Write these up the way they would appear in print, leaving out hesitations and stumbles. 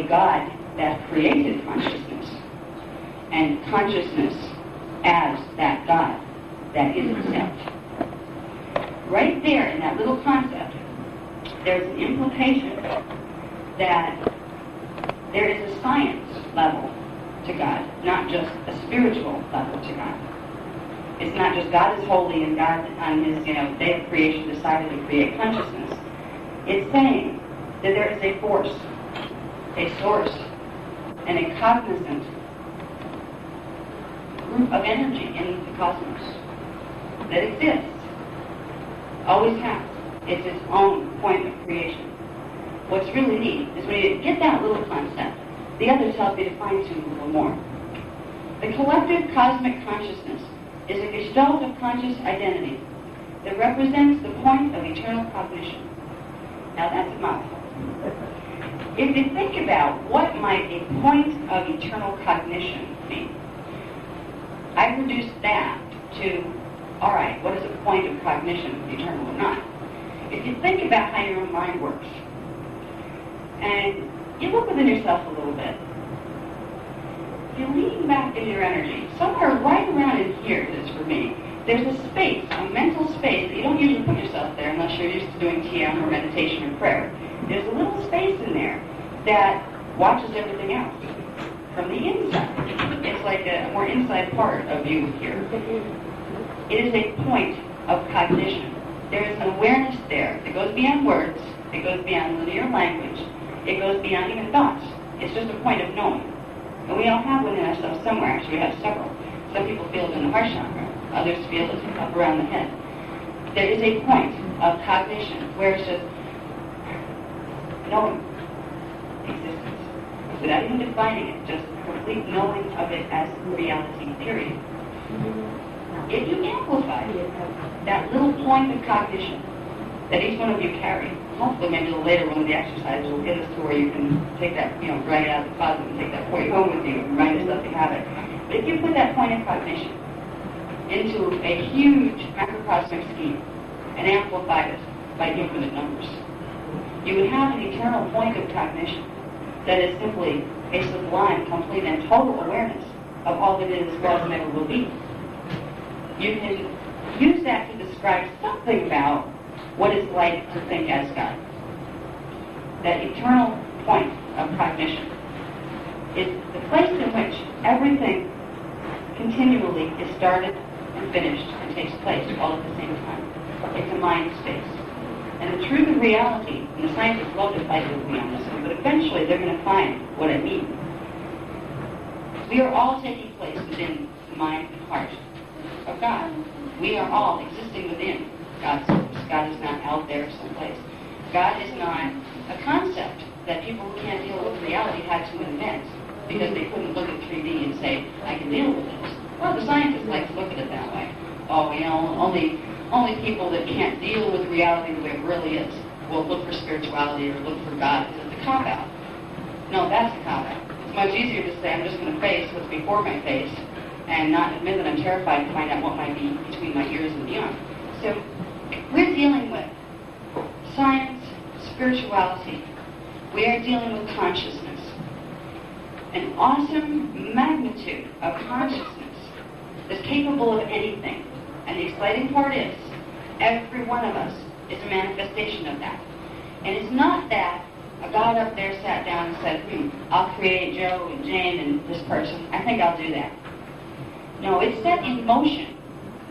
God that created consciousness, and consciousness as that God that is itself. Right there in that little concept, there's an implication that there is a science level to God, not just a spiritual level to God. It's not just God is holy and God on his day of creation decided to create consciousness. It's saying that there is a force, a source, and a cognizant group of energy in the cosmos that exists, always has. It's its own point of creation. What's really neat is when you get that little concept, the others help you to fine-tune a little more. The collective cosmic consciousness is a gestalt of conscious identity that represents the point of eternal cognition. Now that's a mouthful. If you think about what might a point of eternal cognition be, I reduced that to, all right, what is a point of cognition, eternal or not? If you think about how your own mind works, and you look within yourself a little bit, you lean back in your energy, somewhere right around in here it is for me, there's a space, a mental space, that you don't usually put yourself there unless you're used to doing TM or meditation or prayer. There's a little space in there that watches everything else from the inside. It's like a more inside part of you here. It is a point of cognition. There is an awareness there that goes beyond words, it goes beyond linear language, it goes beyond even thoughts. It's just a point of knowing. And we all have within ourselves somewhere, actually we have several. Some people feel it in the heart chakra, others feel it up around the head. There is a point of cognition where it's just knowing existence, without even defining it, just complete knowing of it as reality, period. If you amplify that little point of cognition that each one of you carry, hopefully maybe a little later one of the exercises will get us to where you can take that, drag it out of the closet and take that point home with you and remind yourself you have it. But if you put that point of cognition into a huge macrocosmic scheme and amplify it by infinite numbers, you would have an eternal point of cognition that is simply a sublime, complete, and total awareness of all that is, was, and ever will be. You can use that to describe something about what it's like to think as God. That eternal point of cognition is the place in which everything continually is started and finished and takes place all at the same time. It's a mind space. And the truth of reality, and the scientists love to fight with me on this one, but eventually they're going to find what I mean. We are all taking place within the mind and heart of God. We are all existing within God's source. God is not out there someplace. God is not a concept that people who can't deal with reality had to invent because they couldn't look at 3D and say, I can deal with this. Well, the scientists like to look at it that way. Oh, only people that can't deal with reality the way it really is will look for spirituality or look for God. It's a cop-out. No, that's a cop-out. It's much easier to say, I'm just going to face what's before my face and not admit that I'm terrified to find out what might be between my ears and beyond. So we're dealing with science, spirituality. We are dealing with consciousness. An awesome magnitude of consciousness that's capable of anything. And the exciting part is, every one of us is a manifestation of that. And it's not that a God up there sat down and said, I'll create Joe and Jane and this person. I think I'll do that. No, it's set in motion,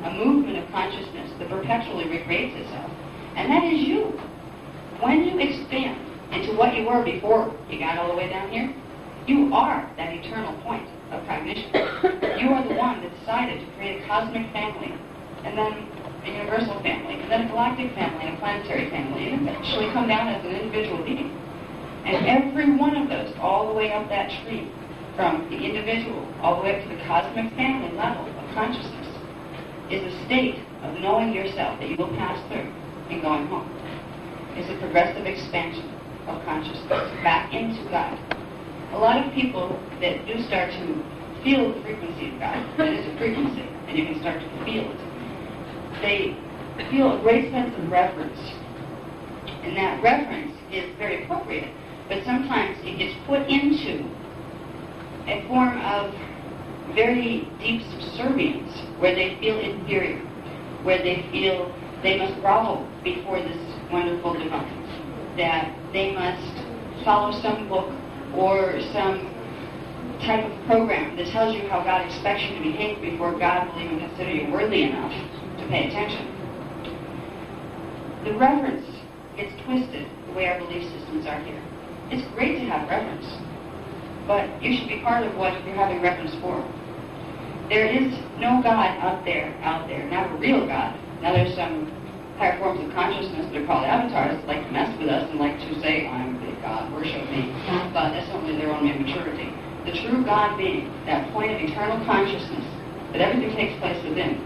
a movement of consciousness that perpetually recreates itself. And that is you. When you expand into what you were before you got all the way down here, you are that eternal point of cognition. You are the one that decided to create a cosmic family, and then a universal family, and then a galactic family, and a planetary family, and eventually come down as an individual being. And every one of those, all the way up that tree, from the individual all the way up to the cosmic family level of consciousness, is a state of knowing yourself that you will pass through and going home. It's a progressive expansion of consciousness back into God. A lot of people that do start to feel the frequency of God, it is a frequency, and you can start to feel it, they feel a great sense of reverence. And that reverence is very appropriate but sometimes it gets put into a form of very deep subservience, where they feel inferior, where they feel they must grovel before this wonderful divine, that they must follow some book or some type of program that tells you how God expects you to behave before God will even consider you worthy enough to pay attention. The reverence gets twisted the way our belief systems are here. It's great to have reverence, but you should be part of what you're having reverence for. There is no God out there, not a real God. Now there's some higher forms of consciousness that are called avatars that like to mess with us and like to say, I'm the God, worship me, but that's only their own immaturity. The true God being, that point of eternal consciousness, that everything takes place within,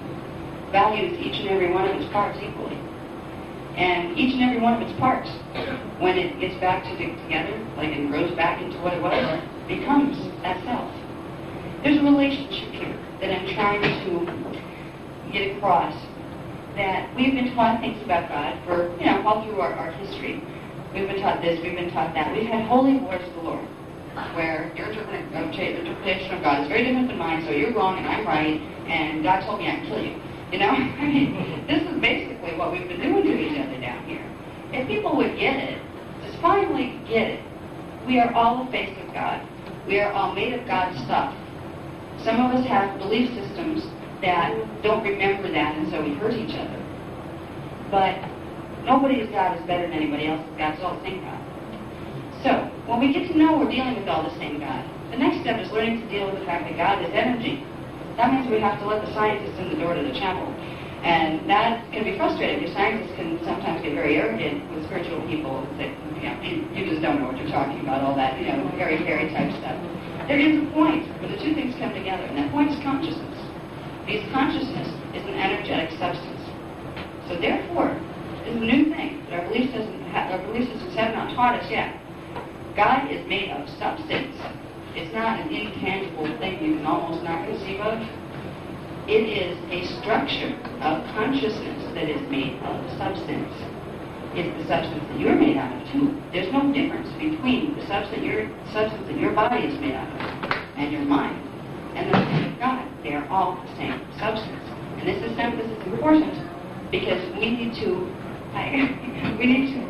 values each and every one of its parts equally. And each and every one of its parts, when it gets back together, like it grows back into what it was, becomes that self. There's a relationship here that I'm trying to get across, that we've been taught things about God for, all through our history. We've been taught this, we've been taught that. We've had holy wars of the Lord, where your interpretation of God is very different than mine, so you're wrong and I'm right, and God told me I can kill you. I mean, this is basically what we've been doing to each other down here. If people would get it, just finally get it, we are all the face of God. We are all made of God's stuff. Some of us have belief systems that don't remember that, and so we hurt each other. But nobody's God is better than anybody else. God's all the same God. So, when we get to know we're dealing with all the same God, the next step is learning to deal with the fact that God is energy. That means we have to let the scientists in the door to the chapel. And that can be frustrating, because scientists can sometimes get very arrogant with spiritual people and say, you just don't know what you're talking about, all that, very hairy type stuff. There is a point where the two things come together, and that point is consciousness. Because consciousness is an energetic substance. So therefore, it's a new thing that our belief systems have not taught us yet. God is made of substance. It's not an intangible thing you can almost not conceive of. It is a structure of consciousness that is made of substance. It's the substance that you're made out of, too. There's no difference between the substance that your body is made out of and your mind and the mind of God. They are all the same substance. And this is important because we need to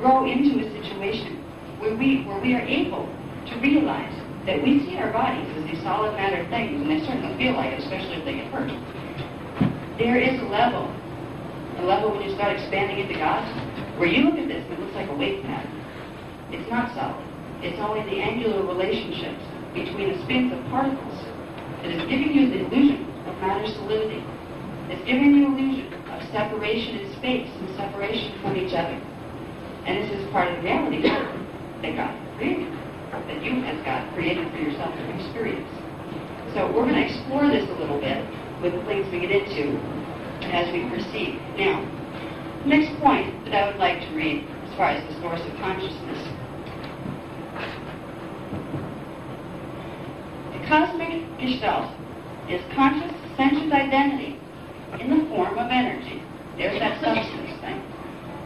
grow into a situation where we are able to realize that we see our bodies as these solid matter things, and they certainly feel like it, especially if they get hurt. There is a level when you start expanding into God, where you look at this and it looks like a wave pattern. It's not solid. It's only the angular relationships between the spins of particles that is giving you the illusion of matter solidity. It's giving you the illusion of separation in space and separation from each other. And this is part of the reality that God created, that you as God created for yourself to experience. So we're going to explore this a little bit with the things we get into as we proceed. Now, the next point that I would like to read as far as the source of consciousness. The cosmic gestalt is conscious sentient identity in the form of energy. There's that substance thing.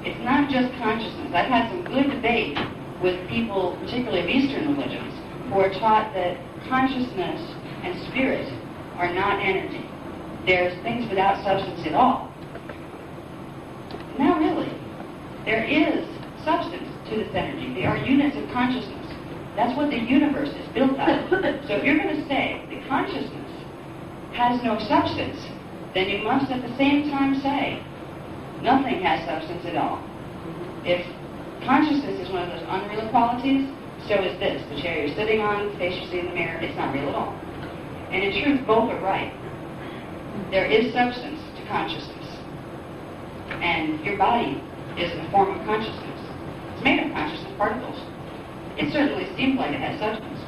It's not just consciousness. I've had some good debate with people, particularly of Eastern religions, who are taught that consciousness and spirit are not energy. There's things without substance at all. Not really. There is substance to this energy. They are units of consciousness. That's what the universe is built out of. So if you're going to say that consciousness has no substance, then you must at the same time say nothing has substance at all. If consciousness is one of those unreal qualities, so is this. The chair you're sitting on, the face you see in the mirror, it's not real at all. And in truth, both are right. There is substance to consciousness. And your body is in the form of consciousness. It's made of consciousness particles. It certainly seems like it has substance.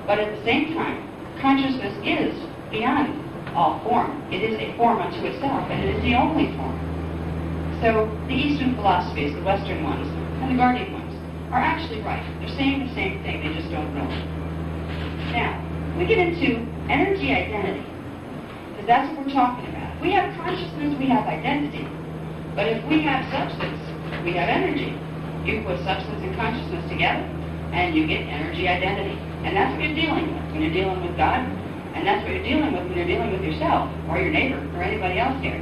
But at the same time, consciousness is beyond all form. It is a form unto itself, and it is the only form. So the Eastern philosophies, the Western ones, and the Guardian ones, are actually right. They're saying the same thing, they just don't know it. Now, we get into energy identity, because that's what we're talking about. We have consciousness, we have identity. But if we have substance, we have energy. You put substance and consciousness together, and you get energy identity. And that's what you're dealing with when you're dealing with God, and that's what you're dealing with when you're dealing with yourself, or your neighbor, or anybody else here.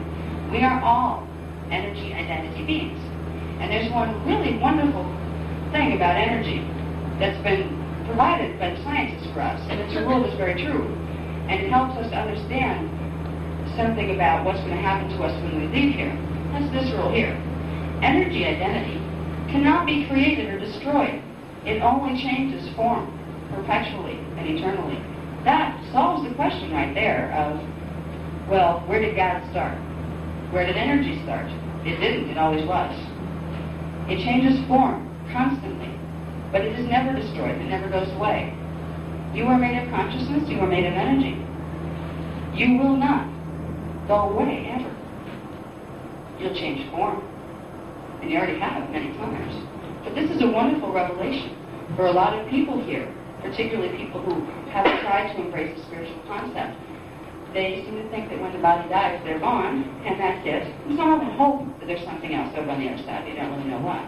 We are all energy identity beings. And there's one really wonderful thing about energy that's been provided by the scientists for us, and it's a rule that's very true. And it helps us to understand something about what's going to happen to us when we leave here. That's this rule here. Energy identity cannot be created or destroyed. It only changes form perpetually and eternally. That solves the question right there of, well, where did God start? Where did energy start? It didn't. It always was. It changes form constantly, but it is never destroyed. It never goes away. You are made of consciousness. You are made of energy. You will not go away ever. You'll change form, and you already have many times. But this is a wonderful revelation for a lot of people here, particularly people who haven't tried to embrace the spiritual concept. They seem to think that when the body dies, they're gone, and that's it. And some of them hope that there's something else over on the other side. They don't really know what.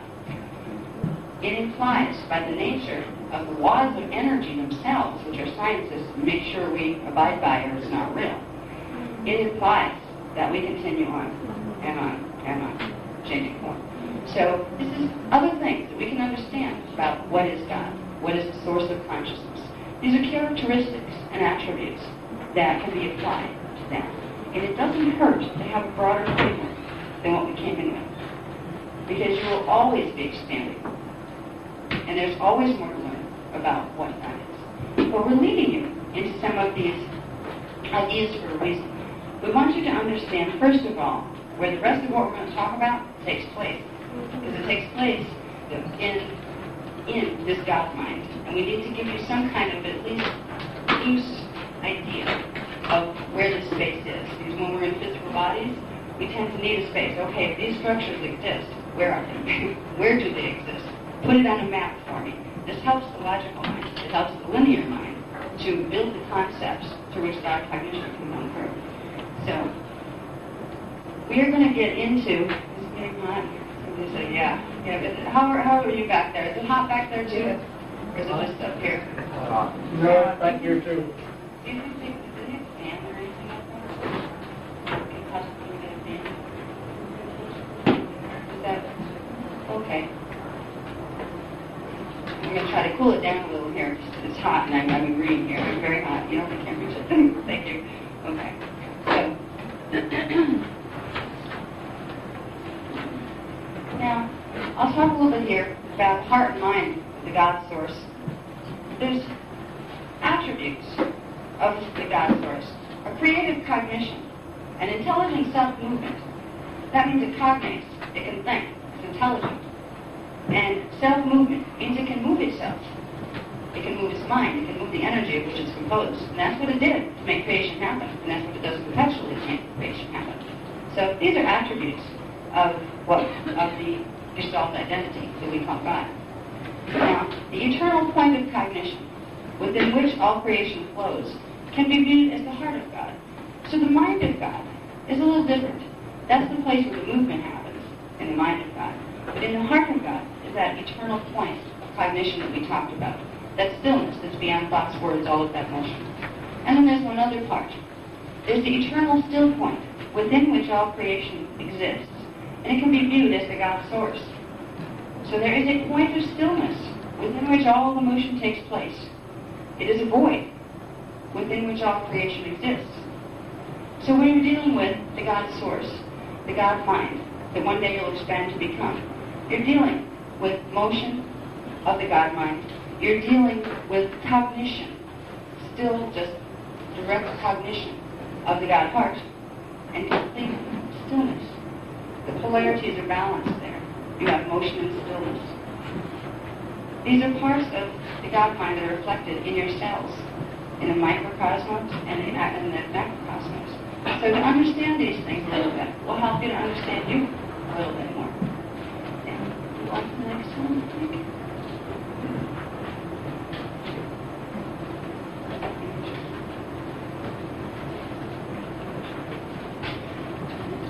It implies, by the nature of the laws of energy themselves, which our scientists make sure we abide by or it's not real, it implies that we continue on and on and on, changing form. So this is other things that we can understand about what is God, what is the source of consciousness. These are characteristics and attributes that can be applied to that. And it doesn't hurt to have a broader framework than what we came in with, because you will always be expanding. And there's always more to learn about what that is. But we're leading you into some of these ideas for a reason. We want you to understand, first of all, where the rest of what we're going to talk about takes place. Because it takes place in this God mind. And we need to give you some kind of at least loose idea of where this space is. Because when we're in physical bodies, we tend to need a space. Okay, if these structures exist, where are they? Where do they exist? Put it on a map for me. This helps the logical mind. It helps the linear mind to build the concepts through which God cognition can come through. So, we are going to get into, is it getting hot? Somebody said, yeah. But how are you back there? Is it hot back there too? Or is it just up here? No, it's back here too. Do you think they have a fan or anything like that? Can you possibly get a fan? Is that, okay. I'm going to try to cool it down a little here because it's hot and I'm green here. I'm very hot. You know, I can't reach it. Thank you. Okay. So, now, I'll talk a little bit here about heart and mind, the God source. There's attributes of the God source. A creative cognition, an intelligent self-movement. That means it cognates, it can think, it's intelligent. And self-movement means it can move itself. It can move its mind, it can move the energy of which it's composed. And that's what it did to make creation happen. And that's what it does perpetually to make creation happen. So these are attributes of the Gestalt identity that we call God. Now, the eternal point of cognition, within which all creation flows, can be viewed as the heart of God. So the mind of God is a little different. That's the place where the movement happens, in the mind of God. But in the heart of God is that eternal point of cognition that we talked about. That stillness that's beyond thoughts, words, all of that motion. And then there's one other part. There's the eternal still point within which all creation exists. And it can be viewed as the God source. So there is a point of stillness within which all the motion takes place. It is a void within which all creation exists. So when you're dealing with the God source, the God mind, that one day you'll expand to become, you're dealing with motion of the God mind. You're dealing with cognition, still just direct cognition of the God heart, and complete stillness. The polarities are balanced there. You have motion and stillness. These are parts of the God mind that are reflected in your cells, in the microcosmos and in the macrocosmos. So to understand these things a little bit will help you to understand you a little bit more. Yeah. On to the next one, I think.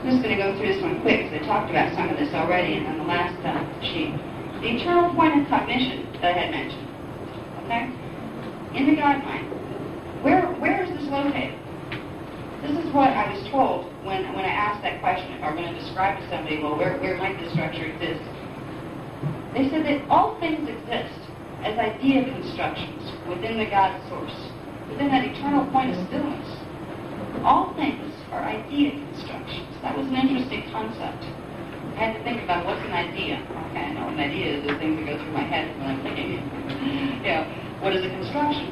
I'm just going to go through this one quick because I talked about some of this already on the last sheet. The eternal point of cognition that I had mentioned Okay? In the God mind. Where is this located? This is what I was told when I asked that question, if I'm going to describe to somebody, well, where might this structure exist? They said that all things exist as idea constructions within the God source, within that eternal point of stillness. All things are idea constructions. That was an interesting concept. I had to think about what's an idea. Okay, I know an idea is the things that go through my head when I'm thinking. What is a construction?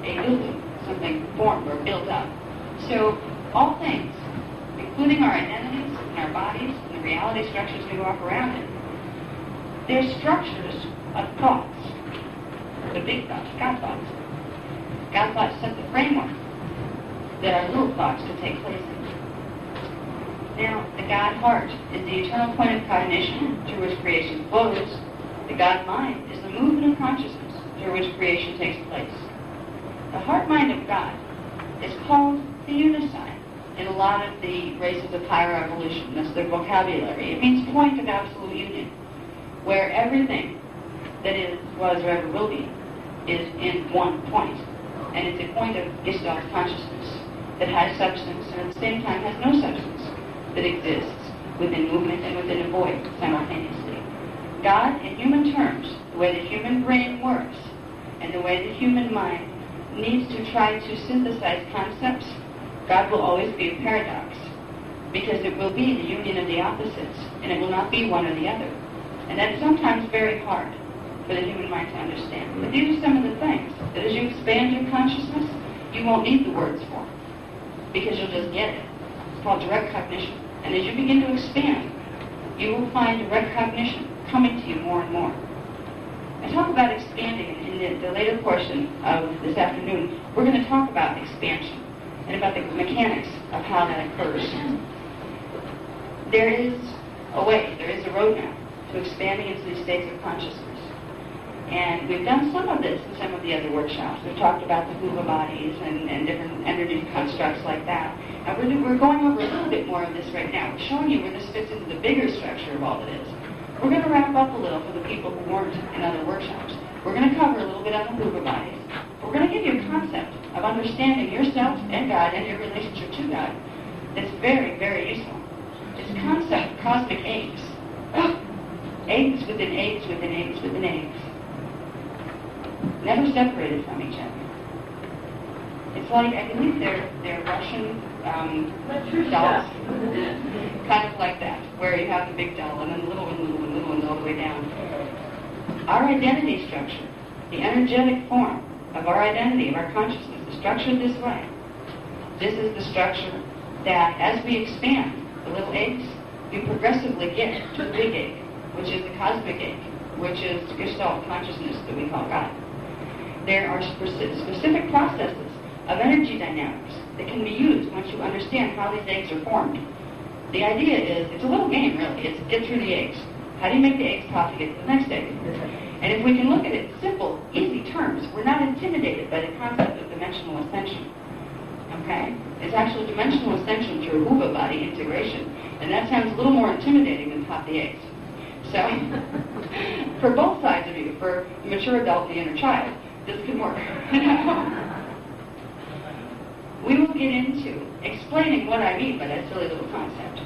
A building, something formed or built up. So all things, including our identities and our bodies and the reality structures we walk around in, they're structures of thoughts. The big thoughts, God thoughts. God thoughts set the framework that our little thoughts could take place in. Now, the God heart is the eternal point of cognition through which creation flows. The God mind is the movement of consciousness through which creation takes place. The heart mind of God is called the unicide in a lot of the races of higher evolution. That's their vocabulary. It means point of absolute union, where everything that is, was, or ever will be is in one point. And it's a point of Gestalt consciousness that has substance and at the same time has no substance, that exists within movement and within a void simultaneously. God, in human terms, the way the human brain works and the way the human mind needs to try to synthesize concepts, God will always be a paradox, because it will be the union of the opposites, and it will not be one or the other. And that's sometimes very hard for the human mind to understand. But these are some of the things that as you expand your consciousness, you won't need the words for, because you'll just get it. It's called direct cognition. And as you begin to expand, you will find direct cognition coming to you more and more. I talk about expanding in the later portion of this afternoon. We're going to talk about expansion and about the mechanics of how that occurs. There is a way, there is a roadmap to expanding into these states of consciousness. And we've done some of this in some of the other workshops. We've talked about the Huva bodies and different energy constructs like that. And we're going over a little bit more of this right now. We're showing you where this fits into the bigger structure of all that is. We're going to wrap up a little for the people who weren't in other workshops. We're going to cover a little bit on the Huva bodies. We're going to give you a concept of understanding yourself and God and your relationship to God that's very, very useful. It's a concept of cosmic eggs. Eggs within eggs within eggs within eggs. Never separated from each other. It's like, I believe they're Russian dolls. Kind of like that, where you have the big doll and then the little one, little one, little one, all the way down. Our identity structure, the energetic form of our identity, of our consciousness, is structured this way. This is the structure that, as we expand the little eggs, we progressively get to the big egg, which is the cosmic egg, which is Gestalt consciousness that we call God. There are specific processes of energy dynamics that can be used once you understand how these eggs are formed. The idea is, it's a little game really, it's get through the eggs. How do you make the eggs pop to get to the next egg? And if we can look at it in simple, easy terms, we're not intimidated by the concept of dimensional ascension. Okay? It's actually dimensional ascension through Huva body integration. And that sounds a little more intimidating than pop the eggs. So, for both sides of you, for the mature adult and the inner child, this can work. We will get into explaining what I mean by that silly little concept.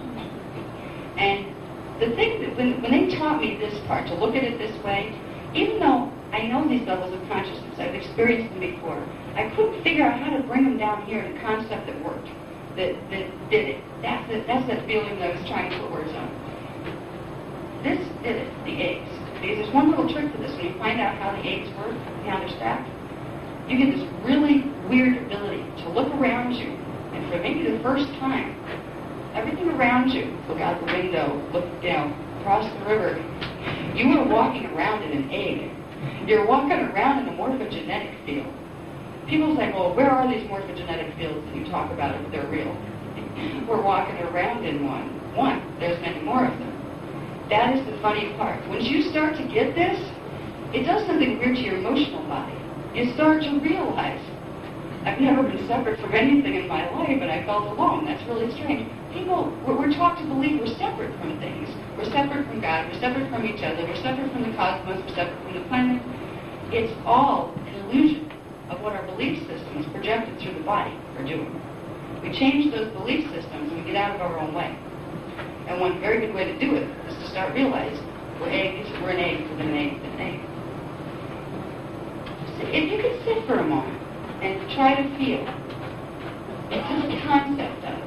And the thing that when they taught me this part, to look at it this way, even though I know these levels of consciousness, I've experienced them before, I couldn't figure out how to bring them down here in a concept that worked, that did it. That's that feeling that I was trying to put words on. This did it, the eggs. Because there's one little trick to this. When you find out how the eggs work and how they're stacked, you get this really weird ability to look around you, and for maybe the first time, everything around you, look out the window, look down, across the river, you are walking around in an egg. You're walking around in a morphogenetic field. People say, well, where are these morphogenetic fields that you talk about if they're real? We're walking around in one. There's many more of them. That is the funny part. Once you start to get this, it does something weird to your emotional body. You start to realize, I've never been separate from anything in my life, and I felt alone. That's really strange. People, we're taught to believe we're separate from things. We're separate from God. We're separate from each other. We're separate from the cosmos. We're separate from the planet. It's all an illusion of what our belief systems projected through the body are doing. We change those belief systems and we get out of our own way. And one very good way to do it is to start realizing we're an egg within an egg within an egg. So if you could sit for a moment and try to feel this concept of,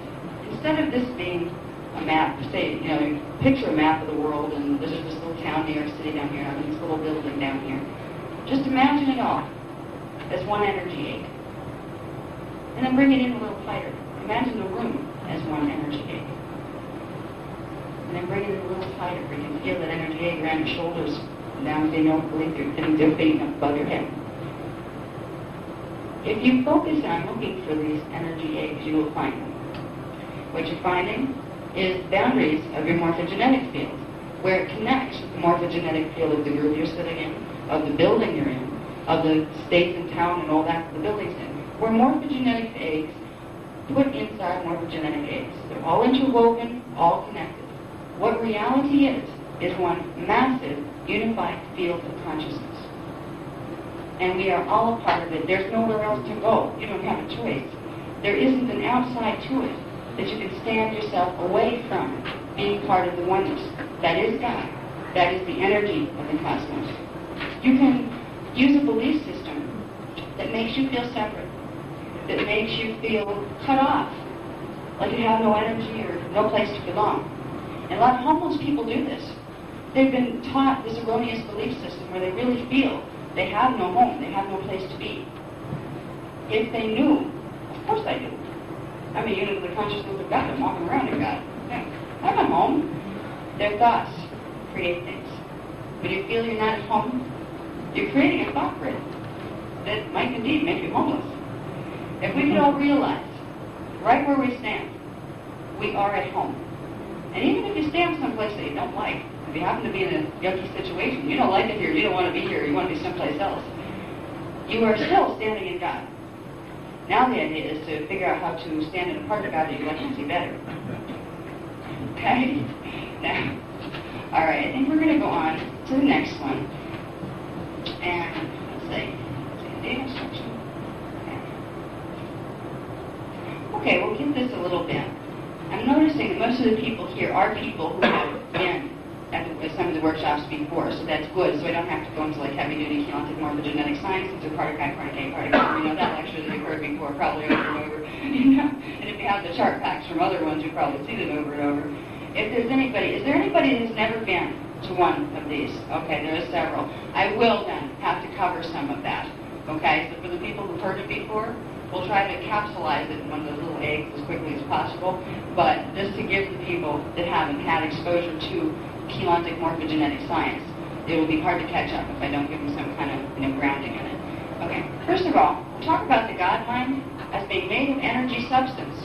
instead of this being a map, say, you picture a map of the world and there's this little town New York City down here and this little building down here. Just imagine it all as one energy egg. And then bring it in a little tighter. Imagine the room as one energy egg. And then bring it in a little tighter where you can feel that energy egg around your shoulders and down to your believe they're feeding up above your head. If you focus on looking for these energy eggs, you will find them. What you're finding is boundaries of your morphogenetic field, where it connects with the morphogenetic field of the group you're sitting in, of the building you're in, of the states and town and all that the building's in. We're morphogenetic eggs put inside morphogenetic eggs. They're all interwoven, all connected. What reality is one massive, unified field of consciousness. And we are all a part of it. There's nowhere else to go. You don't have a choice. There isn't an outside to it that you can stand yourself away from being part of the oneness. That is God. That is the energy of the cosmos. You can use a belief system that makes you feel separate, that makes you feel cut off, like you have no energy or no place to belong. And a lot of homeless people do this. They've been taught this erroneous belief system where they really feel they have no home, they have no place to be. If they knew, of course I do. I mean, the consciousness of God, I'm walking around in God. Yeah, I'm at home. Their thoughts create things. When you feel you're not at home, you're creating a thought grid that might indeed make you homeless. If we could all realize, right where we stand, we are at home. And even if you stand someplace that you don't like, if you happen to be in a yucky situation, you don't like it here, you don't want to be here, you want to be someplace else, you are still standing in God. Now the idea is to figure out how to stand in a part of God that you like to see better. Okay? Now, all right, I think we're going to go on to the next one. And let's see, data instruction. Okay, we'll give this a little bit. I'm noticing that most of the people here are people who have been at some of the workshops before, so that's good. So I don't have to go into like heavy-duty Keontic morphogenetic sciences or part of A, part of that lecture that you've heard before, probably over and over. And if you have the chart packs from other ones, you've probably seen it over and over. If there's anybody, is there anybody who's never been to one of these? Okay, there are several. I will then have to cover some of that. Okay, so for the people who've heard it before, we'll try to capsulize it in one of those little eggs as quickly as possible. But just to give the people that haven't had exposure to Keontic morphogenetic science, it will be hard to catch up if I don't give them some kind of grounding in it. Okay, first of all, we'll talk about the God mind as being made of energy substance.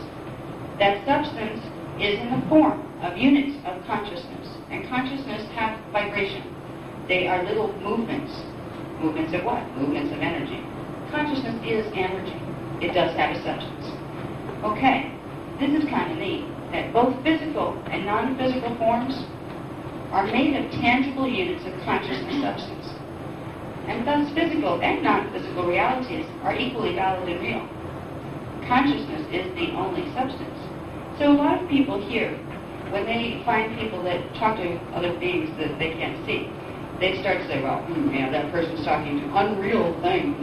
That substance is in the form of units of consciousness, and consciousness have vibration. They are little movements. Movements of what? Movements of energy. Consciousness is energy. It does have a substance. Okay, this is kind of neat, that both physical and non-physical forms are made of tangible units of consciousness substance. And thus physical and non-physical realities are equally valid and real. Consciousness is the only substance. So a lot of people here, when they find people that talk to other beings that they can't see, they start to say, well, that person's talking to unreal things.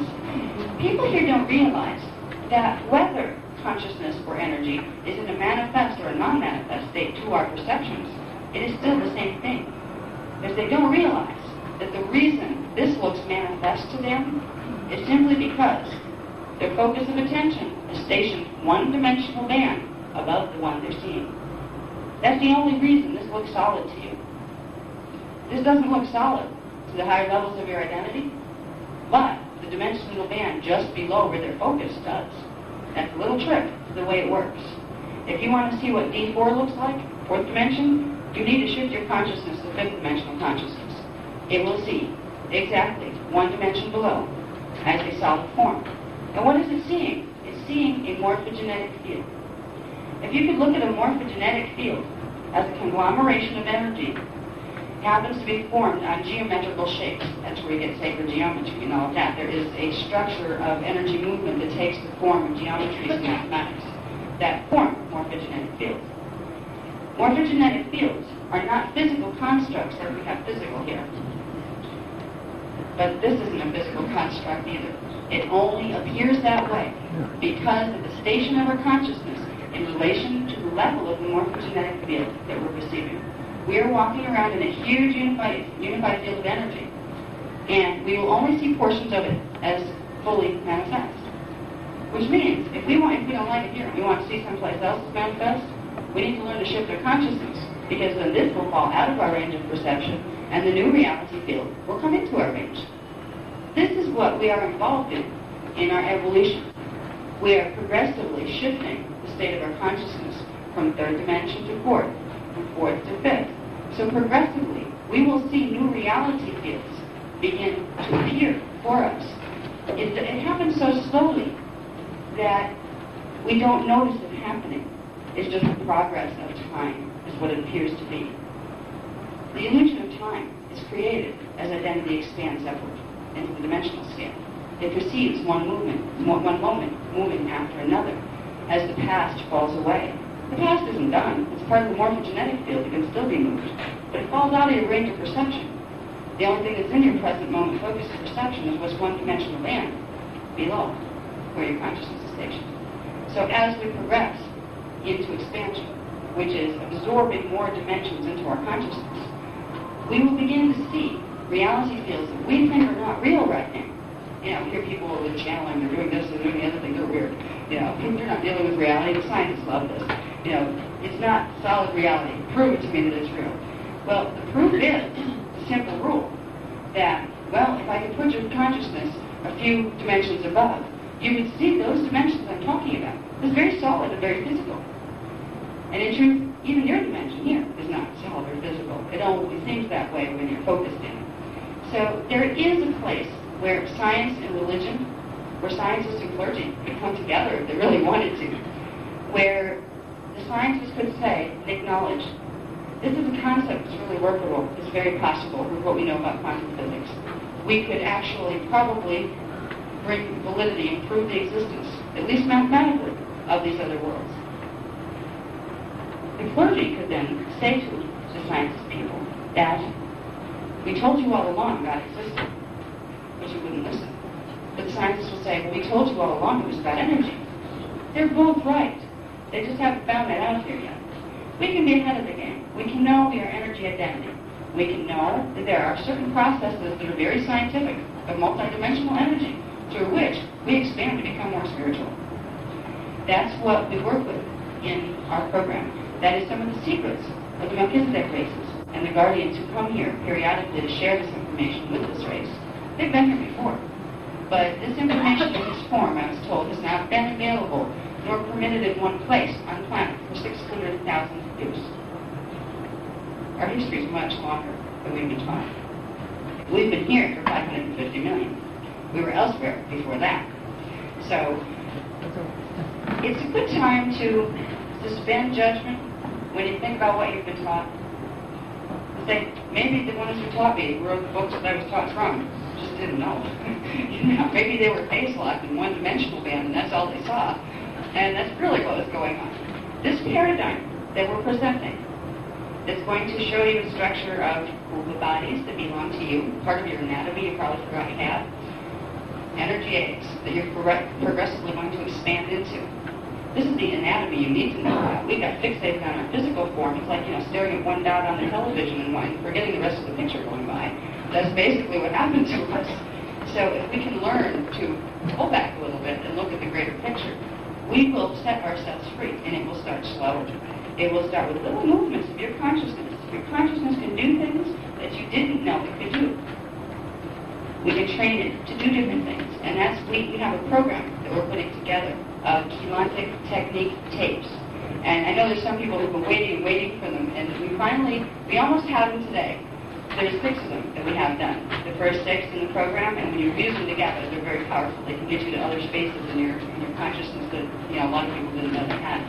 People here don't realize that whether consciousness or energy is in a manifest or a non-manifest state to our perceptions, it is still the same thing. Because they don't realize that the reason this looks manifest to them is simply because their focus of attention is stationed one-dimensional band above the one they're seeing. That's the only reason this looks solid to you. This doesn't look solid to the higher levels of your identity, but the dimensional band just below where their focus does. That's a little trick to the way it works. If you want to see what D4 looks like, fourth dimension, you need to shift your consciousness to fifth dimensional consciousness. It will see exactly one dimension below as a solid form. And what is it seeing? It's seeing a morphogenetic field. If you could look at a morphogenetic field as a conglomeration of energy, happens to be formed on geometrical shapes. That's where you get sacred geometry and all of that. There is a structure of energy movement that takes the form of geometries and mathematics that form morphogenetic fields. Morphogenetic fields are not physical constructs like we have physical here. But this isn't a physical construct either. It only appears that way because of the station of our consciousness in relation to the level of the morphogenetic field that we're receiving. We are walking around in a huge unified field of energy, and we will only see portions of it as fully manifest. Which means, if we don't like it here, we want to see someplace else manifest, we need to learn to shift our consciousness, because then this will fall out of our range of perception, and the new reality field will come into our range. This is what we are involved in our evolution. We are progressively shifting the state of our consciousness from third dimension to fourth, from fourth to fifth. So progressively, we will see new reality fields begin to appear for us. It happens so slowly that we don't notice it happening. It's just the progress of time, is what it appears to be. The illusion of time is created as identity expands upward into the dimensional scale. It perceives one moment moving after another as the past falls away. The past isn't done. It's part of the morphogenetic field. It can still be moved. But it falls out of your range of perception. The only thing that's in your present moment focus of perception is what's one-dimensional land below, where your consciousness is stationed. So as we progress into expansion, which is absorbing more dimensions into our consciousness, we will begin to see reality fields that we think are not real right now. You know, here people with channeling, they're doing this, they're doing the other thing, they're weird. You know, you're not dealing with reality. The scientists love this. You know, it's not solid reality. Prove it to me that it's real. Well, the proof is a simple rule that, well, if I could put your consciousness a few dimensions above, you would see those dimensions I'm talking about. It's very solid and very physical. And in truth, even your dimension here is not solid or physical. It only seems that way when you're focused in it. So there is a place where science and religion, where scientists and clergy could come together if they really wanted to, where the scientists could say, acknowledge, this is a concept that's really workable, it's very possible with what we know about quantum physics. We could actually probably bring validity and prove the existence, at least mathematically, of these other worlds. The clergy could then say to the science people that we told you all along God existed, but you wouldn't listen. But the scientists will say, well, we told you all along it was about energy. They're both right. They just haven't found that out here yet. We can be ahead of the game. We can know we are energy identity. We can know that there are certain processes that are very scientific of multidimensional energy through which we expand to become more spiritual. That's what we work with in our program. That is some of the secrets of the Melchizedek races and the guardians who come here periodically to share this information with this race. They've been here before. But this information in this form, I was told, has not been available nor permitted in one place on the planet for 600,000 years. Our history is much longer than we've been taught. We've been here for 550 million. We were elsewhere before that. So it's a good time to suspend judgment when you think about what you've been taught. To say, maybe the ones who taught me were the books that I was taught from. Just didn't know. Maybe they were face locked in one-dimensional band and that's all they saw. And that's really what was going on. This paradigm that we're presenting, that's going to show you the structure of the bodies that belong to you, part of your anatomy you probably forgot you had, energy eggs that you're progressively going to expand into. This is the anatomy you need to know about. We got fixated on our physical form. It's like, staring at one dot on the television and forgetting the rest of the picture going by. That's basically what happened to us. So if we can learn to pull back a little bit and look at the greater picture, we will set ourselves free, and it will start slow. It will start with little movements of your consciousness. Your consciousness can do things that you didn't know it could do. We can train it to do different things, and we have a program that we're putting together of Keylontic technique tapes. And I know there's some people who've been waiting for them, and we almost have them today. There's 6 of them that we have done. The first 6 in the program, and when you fuse them together, they're very powerful. They can get you to other spaces in your consciousness that a lot of people didn't know they had.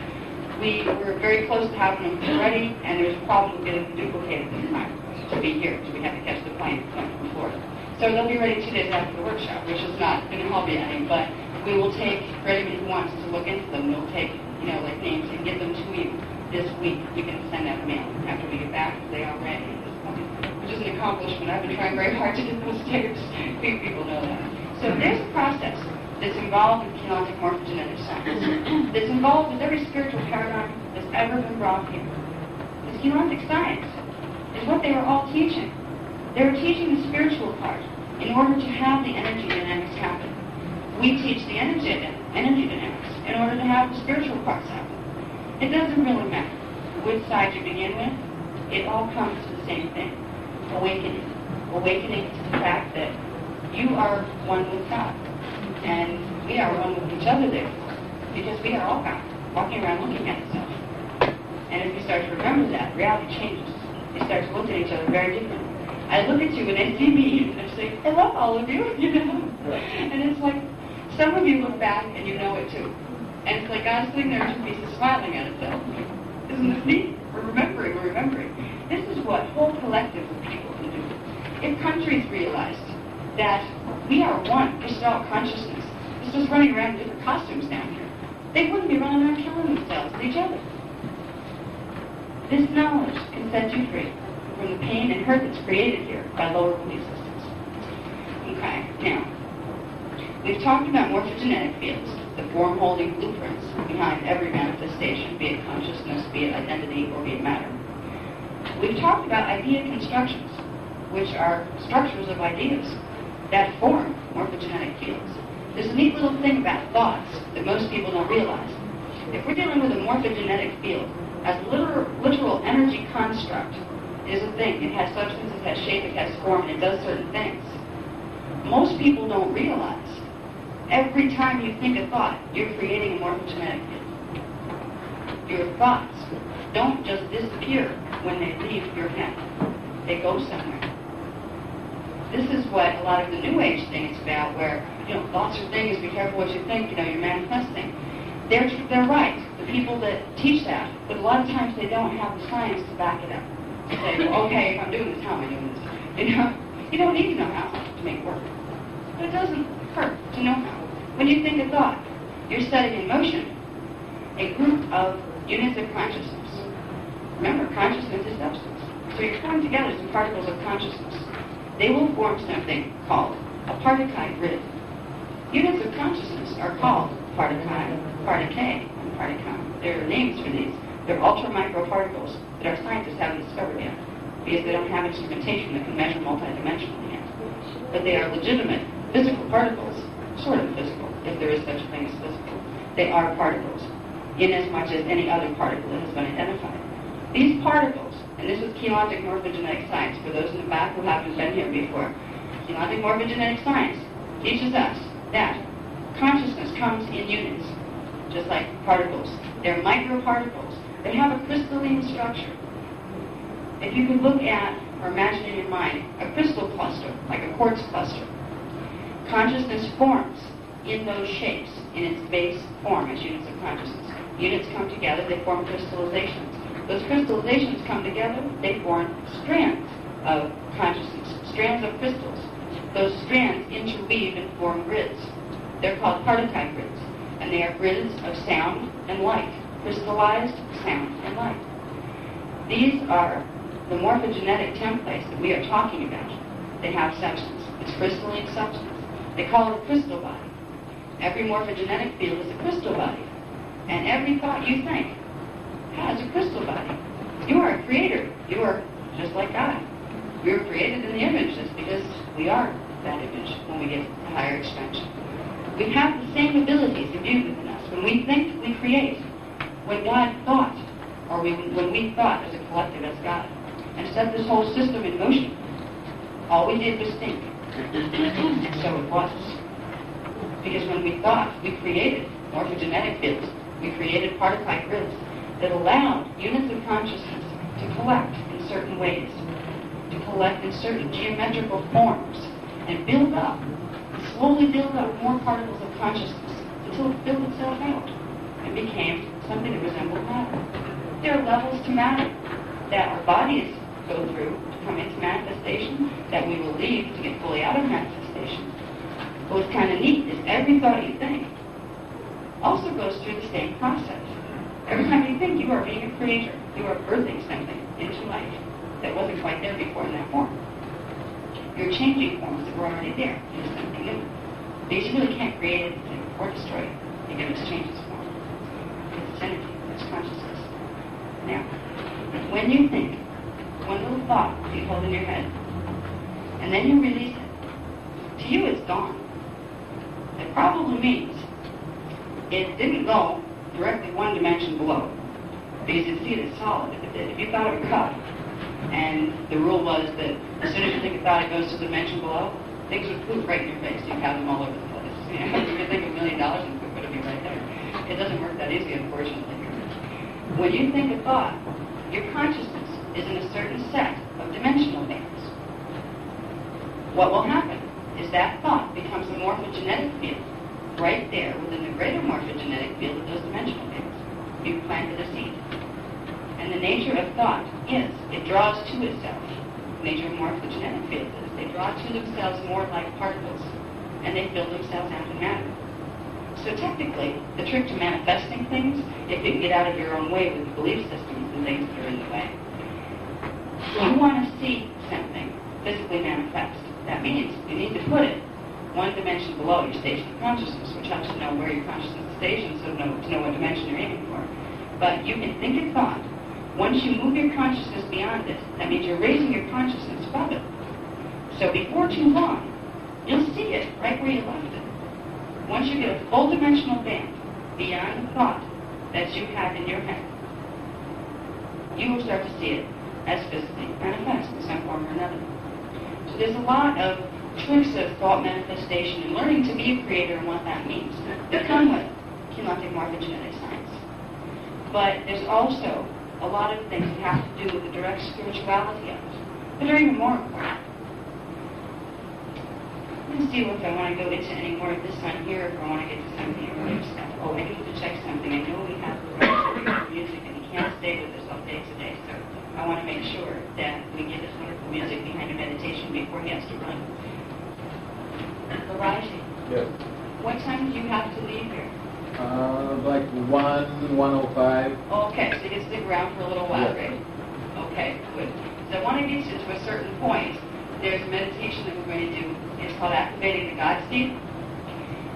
We were very close to having them ready, and there's a problem with getting them duplicated this time. to be here, because we had to catch the plane going from Florida. So they'll be ready 2 days after the workshop, which is not going to help you any, but we will take, for anybody who wants to look into them, we'll take, like names and give them to you this week. You can send out a mail after we get back, because they are ready at this point, which is an accomplishment. I've been trying very hard to get those tapes. Few people know that. So there's a process that's involved in chelotic morphogenetic science, that's involved with every spiritual paradigm that's ever been brought here. This chelotic science is what they were all teaching. They were teaching the spiritual part in order to have the energy dynamics happen. We teach the energy dynamics in order to have the spiritual parts happen. It doesn't really matter which side you begin with. It all comes to the same thing, awakening. Awakening to the fact that you are one with God, and we are one with each other therefore, because we are all God, walking around looking at ourselves. And if you start to remember that, reality changes. You start to look at each other very differently. I look at you when they see me, and I say, I love all of you, And it's like, some of you look back and you know it too. And it's like God's sitting there in two pieces smiling at itself. Isn't this neat? We're remembering. This is what whole collective of people can do. If countries realized that we are one, just all consciousness, it's just running around in different costumes down here, they wouldn't be running around killing themselves and each other. This knowledge can set you free from the pain and hurt that's created here by lower belief systems. Okay, now, we've talked about morphogenetic fields, the form-holding blueprints behind every manifestation, be it consciousness, be it identity, or be it matter. We've talked about idea constructions, which are structures of ideas that form morphogenetic fields. There's a neat little thing about thoughts that most people don't realize. If we're dealing with a morphogenetic field, as literal energy construct is a thing. It has substance, it has shape, it has form, and it does certain things. Most people don't realize every time you think a thought, you're creating a morphogenetic field. Your thoughts don't just disappear when they leave your head. They go somewhere. This is what a lot of the New Age thing is about, where, thoughts are things, be careful what you think, you're manifesting. They're right, the people that teach that, but a lot of times they don't have the science to back it up. To say, well, okay, if I'm doing this, how am I doing this? You don't need to know how to make it work. But it doesn't hurt to know how. When you think a thought, you're setting in motion a group of units of consciousness. Remember, consciousness is substance. So you're putting together some particles of consciousness. They will form something called a particle grid. Units of consciousness are called particle, particle, and particle. There are names for these. They're ultra-microparticles that our scientists haven't discovered yet, because they don't have instrumentation that can measure multidimensionally yet. But they are legitimate physical particles, sort of physical, if there is such a thing as physical. They are particles, in as much as any other particle that has been identified. These particles, and this is chelotic morphogenetic science, for those in the back who haven't been here before, chelotic morphogenetic science teaches us that consciousness comes in units, just like particles. They're microparticles. They have a crystalline structure. If you could look at, or imagine in your mind, a crystal cluster, like a quartz cluster, consciousness forms in those shapes, in its base form as units of consciousness. Units come together, they form crystallizations. Those crystallizations come together, they form strands of consciousness, strands of crystals. Those strands interweave and form grids. They're called particle grids, and they are grids of sound and light, crystallized sound and light. These are the morphogenetic templates that we are talking about. They have substance. It's crystalline substance. They call it a crystal body. Every morphogenetic field is a crystal body. And every thought you think has a crystal body. You are a creator. You are just like God. We were created in the image just because we are that image when we get to higher expansion. We have the same abilities imbued within us. When we think, we create. When God thought, or when we thought as a collective, as God, and set this whole system in motion, all we did was think. And so it was. Because when we thought, we created morphogenetic fields. We created particle grids that allowed units of consciousness to collect in certain ways, to collect in certain geometrical forms, and build up, slowly build up more particles of consciousness until it built itself out and became something that resembled matter. There are levels to matter that our bodies go through to come into manifestation that we will leave to get fully out of manifestation. But what's kind of neat is every thought you think also goes through the same process. Every time you think, you are being a creator. You are birthing something into life that wasn't quite there before in that form. You're changing forms that were already there into something new. Because you really can't create anything or destroy it. You can exchange its form. It's energy. It's consciousness. Now, when you think, one little thought you hold in your head, and then you release it, to you it's gone. It probably means it didn't go directly one dimension below. Because you see it as solid. If you thought of a cup, and the rule was that as soon as you think a thought, it goes to the dimension below, things would poof right in your face. You'd have them all over the place. You know, if you think $1 million and poof, it'll be right there. It doesn't work that easy, unfortunately. When you think a thought, your consciousness is in a certain set of dimensional bands. What will happen is that thought becomes a morphogenetic field right there within the greater morphogenetic field of those dimensional bands. You've planted a seed. And the nature of thought is it draws to itself. The nature of morphogenetic fields is they draw to themselves more like particles, and they fill themselves out in matter. So technically, the trick to manifesting things, if you can get out of your own way with belief systems and things that are in the way, you want to see something physically manifest. That means you need to put it one dimension below your station of consciousness, which helps to know where your consciousness is stationed, so to know what dimension you're aiming for. But you can think a thought. Once you move your consciousness beyond it, that means you're raising your consciousness above it. So before too long, you'll see it right where you left it. Once you get a full dimensional band beyond the thought that you have in your head, you will start to see it as physically manifest in some form or another. So there's a lot of tricks of thought manifestation and learning to be a creator and what that means that come with kinetic morphogenetic science. But there's also a lot of things that have to do with the direct spirituality of it that are even more important. Let's see if I want to go into any more of this on here, if I want to get to something earlier stuff. Oh, I need to check something. I know we have the music and you can't stay with us all day today, so I want to make sure that we get this wonderful music behind a meditation before he has to run. Variety. Yes. What time do you have to leave here? Like 1:05. Okay, so you can stick around for a little while, Yeah. right? Okay, good. So I want to get you to a certain point. There's a meditation that we're going to do. It's called Activating the God Seed.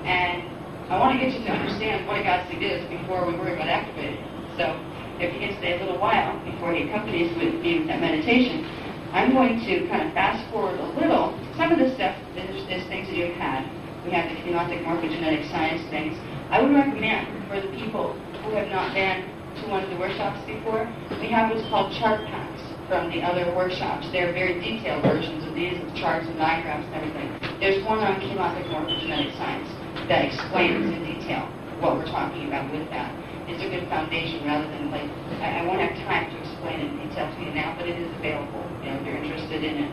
And I want to get you to understand what a God Seed is before we worry about activating it. So if you can stay a little while before he accompanies me with that meditation, I'm going to kind of fast forward a little. Some of the stuff, there's things that you've had. We have the kinetic morphogenetic science things. I would recommend for the people who have not been to one of the workshops before, we have what's called chart packs from the other workshops. They're very detailed versions of these with charts and diagrams and everything. There's one on kinetic morphogenetic science that explains in detail what we're talking about with that. It's a good foundation rather than like, I won't have time to explain it in detail to you now, but it is available, you know, if you're interested in it.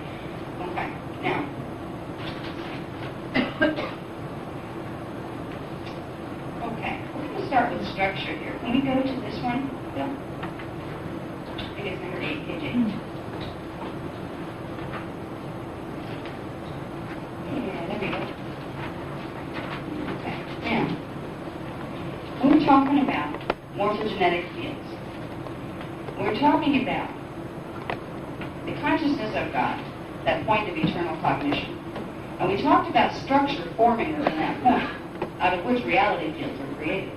Okay, now. Okay, we're going to start with structure here. Can we go to this one, Bill? I think it's number 8, page 8. Yeah, there we go. Okay, now, when we're talking about morphogenetic fields, we're talking about the consciousness of God, that point of eternal cognition. And we talked about structure forming within that point, out of which reality fields are created.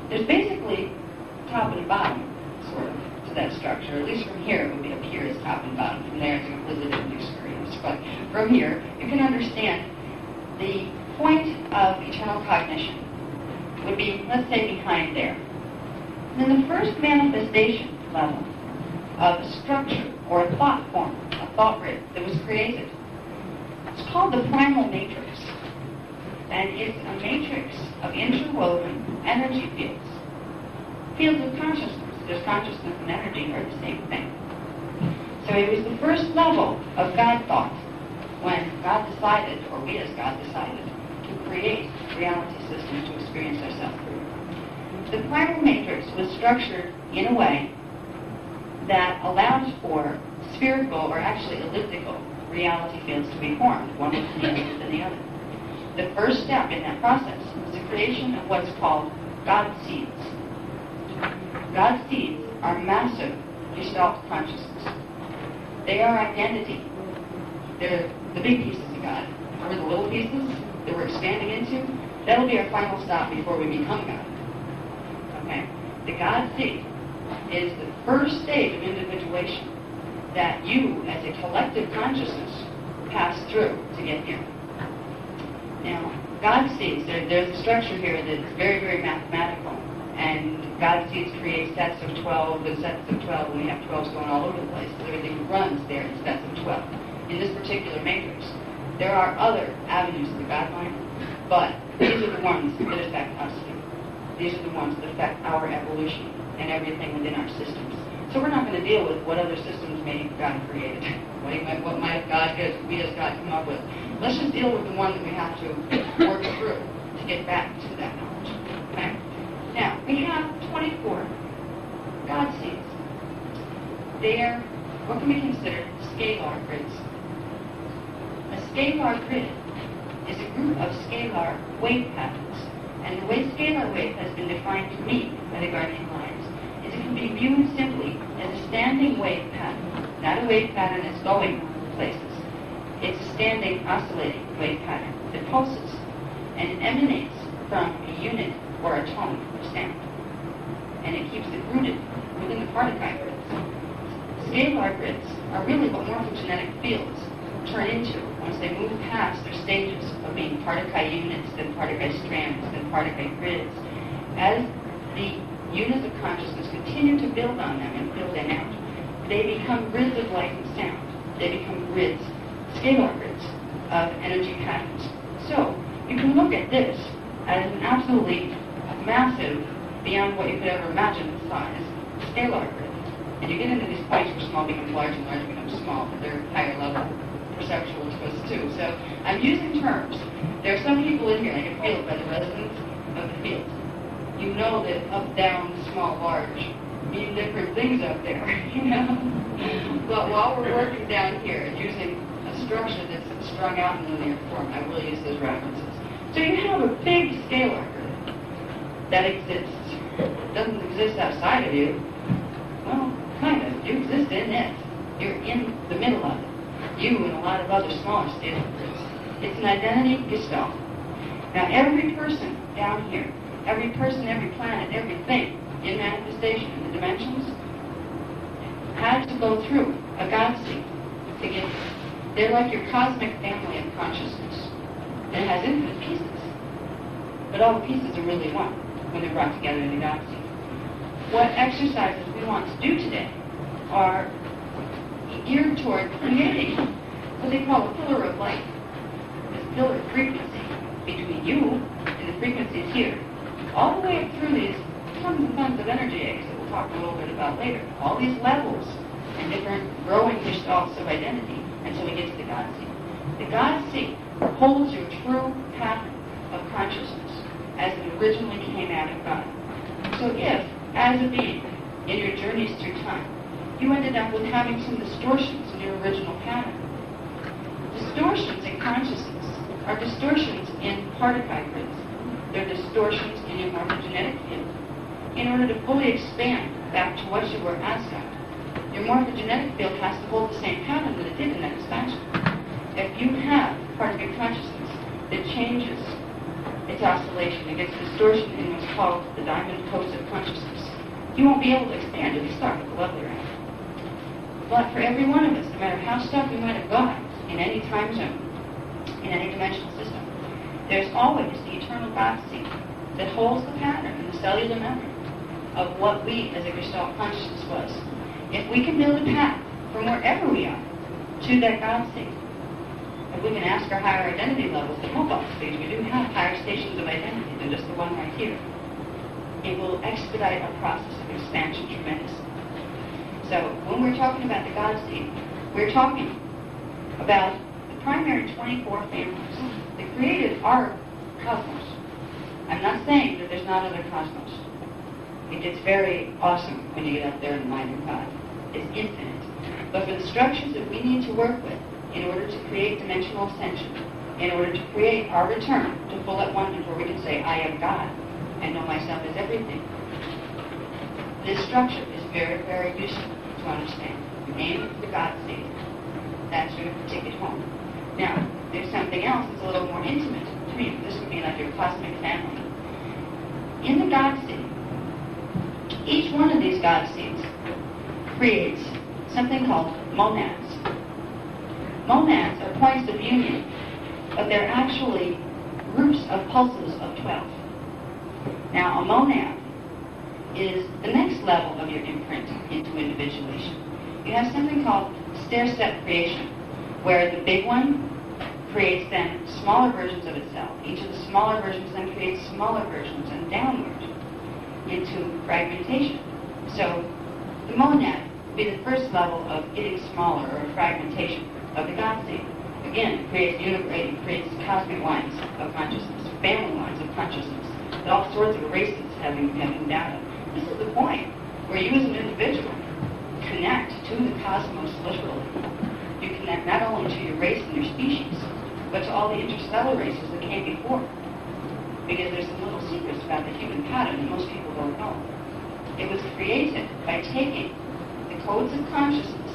There's basically top and bottom, sort of, to that structure. At least from here, it would be up here as top and bottom. From there, it's a completely different experience. But from here, you can understand the point of eternal cognition would be, let's say, behind there. And then the first manifestation level of a structure or a thought form, a thought grid that was created, it's called the primal matrix. And it's a matrix of interwoven energy fields. Fields of consciousness. There's consciousness and energy are the same thing. So it was the first level of God thought when God decided, or we as God decided, to create reality systems to experience ourselves through. The primal matrix was structured in a way that allows for spherical, or actually elliptical, reality fields to be formed, one within the other within the other. The first step in that process is the creation of what's called God seeds. God seeds are massive Gestalt consciousness. They are identity. They're the big pieces of God. Or the little pieces that we're expanding into, that'll be our final stop before we become God. Okay? The God seed is the first stage of individuation that you, as a collective consciousness, pass through to get here. Now, God seeds, there's a structure here that's very, very mathematical. And God seeds create sets of 12 and sets of 12, and we have 12s going all over the place. Everything runs there in sets of 12. In this particular matrix, there are other avenues of the God mind, but these are the ones that affect us here. These are the ones that affect our evolution and everything within our systems. So we're not going to deal with what other systems may God created. What might God, we as God, come up with. Let's just deal with the one that we have to work through to get back to that knowledge. Okay? Now, we have 24 God seeds. They are what can be considered scalar grids. A scalar grid is a group of scalar wave patterns. And the way scalar wave has been defined to me by the Guardian Minds is it can be viewed simply as a standing wave pattern, not a wave pattern that's going places. It's a standing, oscillating wave pattern that pulses, and it emanates from a unit or a tone of sound. And it keeps it rooted within the particle grids. Scalar grids are really what morphogenetic fields turn into once they move past their stages of being particle units, then particle strands, then particle grids. As the units of consciousness continue to build on them and fill them out, they become grids of light and sound. They become grids, scalar grids, of energy patterns. So, you can look at this as an absolutely massive, beyond what you could ever imagine in size, scalar grid. And you get into these points where small becomes large and large becomes small, but they're higher level perceptual to us too. So I'm using terms. There are some people in here, I can feel it by the resonance of the field. You know that up, down, small, large mean different things up there, you know? But while we're working down here, using a structure that's strung out in linear form, I will use those references. So you have a big scalar grid that exists. It doesn't exist outside of you. Well, kind of. You exist in it. You're in the middle of it. You and a lot of other smaller scalar grids. It's an identity gestalt. Now, every person down here, every person, every planet, everything in manifestation in the dimensions had to go through a God seed to get there. They're like your cosmic family of consciousness. And it has infinite pieces. But all the pieces are really one when they're brought together in the God seed. What exercises we want to do today are geared toward creating what they call a pillar of light. This pillar of frequency between you and the frequencies here. All the way up through these tons and tons of energy eggs that we'll talk a little bit about later. All these levels and different growing gestalts of identity until we get to the God seed. The God seed holds your true pattern of consciousness as it originally came out of God. So if, as a being, in your journeys through time, you ended up with having some distortions in your original pattern. Distortions in consciousness are distortions in particle grids. They're distortions in your morphogenetic field. In order to fully expand back to what you were as God, your morphogenetic field has to hold the same pattern that it did in that expansion. If you have particle consciousness that changes its oscillation, it gets distortion in what's called the diamond codes of consciousness, you won't be able to expand if you start at the level you're at. But for every one of us, no matter how stuck we might have got in any time zone, in any dimensional system, there's always the eternal God seed that holds the pattern in the cellular memory of what we as a Gestalt consciousness was. If we can build a path from wherever we are to that God seed, if we can ask our higher identity levels to help us, because we do have higher stations of identity than just the one right here, it will expedite our process of expansion tremendously. So when we're talking about the God seed, we're talking about the primary 24 families that created our cosmos. I'm not saying that there's not other cosmos. It gets very awesome when you get up there in the mind of God. It's infinite. But for the structures that we need to work with in order to create dimensional ascension, in order to create our return to full at one, where we can say, I am God, and know myself as everything, this structure is very, very useful to understand. You aim for the God state. That's going to take it home. Now, there's something else that's a little more intimate to you. This would be like your cosmic family. In the God state, each one of these God states creates something called monads. Monads are points of union, but they're actually groups of pulses of 12. Now, a monad is the next level of your imprint into individuation. You have something called stair-step creation, where the big one creates then smaller versions of itself. Each of the smaller versions then creates smaller versions and downward into fragmentation. So the monad would be the first level of getting smaller, or fragmentation of the God state. Again, it creates unigrating, creates cosmic lines of consciousness, family lines of consciousness, all sorts of races having data. This is the point where you as an individual connect to the cosmos literally. You connect not only to your race and your species, but to all the interstellar races that came before. Because there's some little secrets about the human pattern that most people don't know. It was created by taking the codes of consciousness,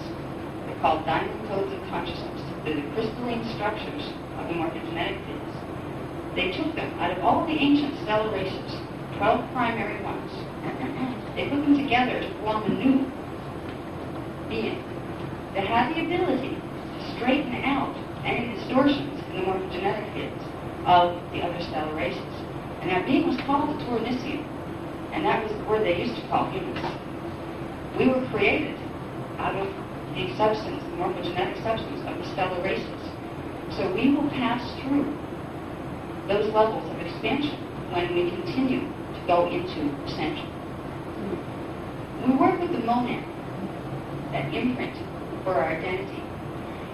they're called diamond codes of consciousness, they're the crystalline structures of the morphogenetic fields. They took them out of all the ancient stellar races, 12 primary ones. They put them together to form a new being that had the ability to straighten out any distortions in the morphogenetic fields of the other stellar races. And that being was called the Tauromycian, and that was the word they used to call humans. We were created out of the substance, the morphogenetic substance of the stellar races. So we will pass through those levels of expansion when we continue to go into ascension. We work with the monad, that imprint for our identity.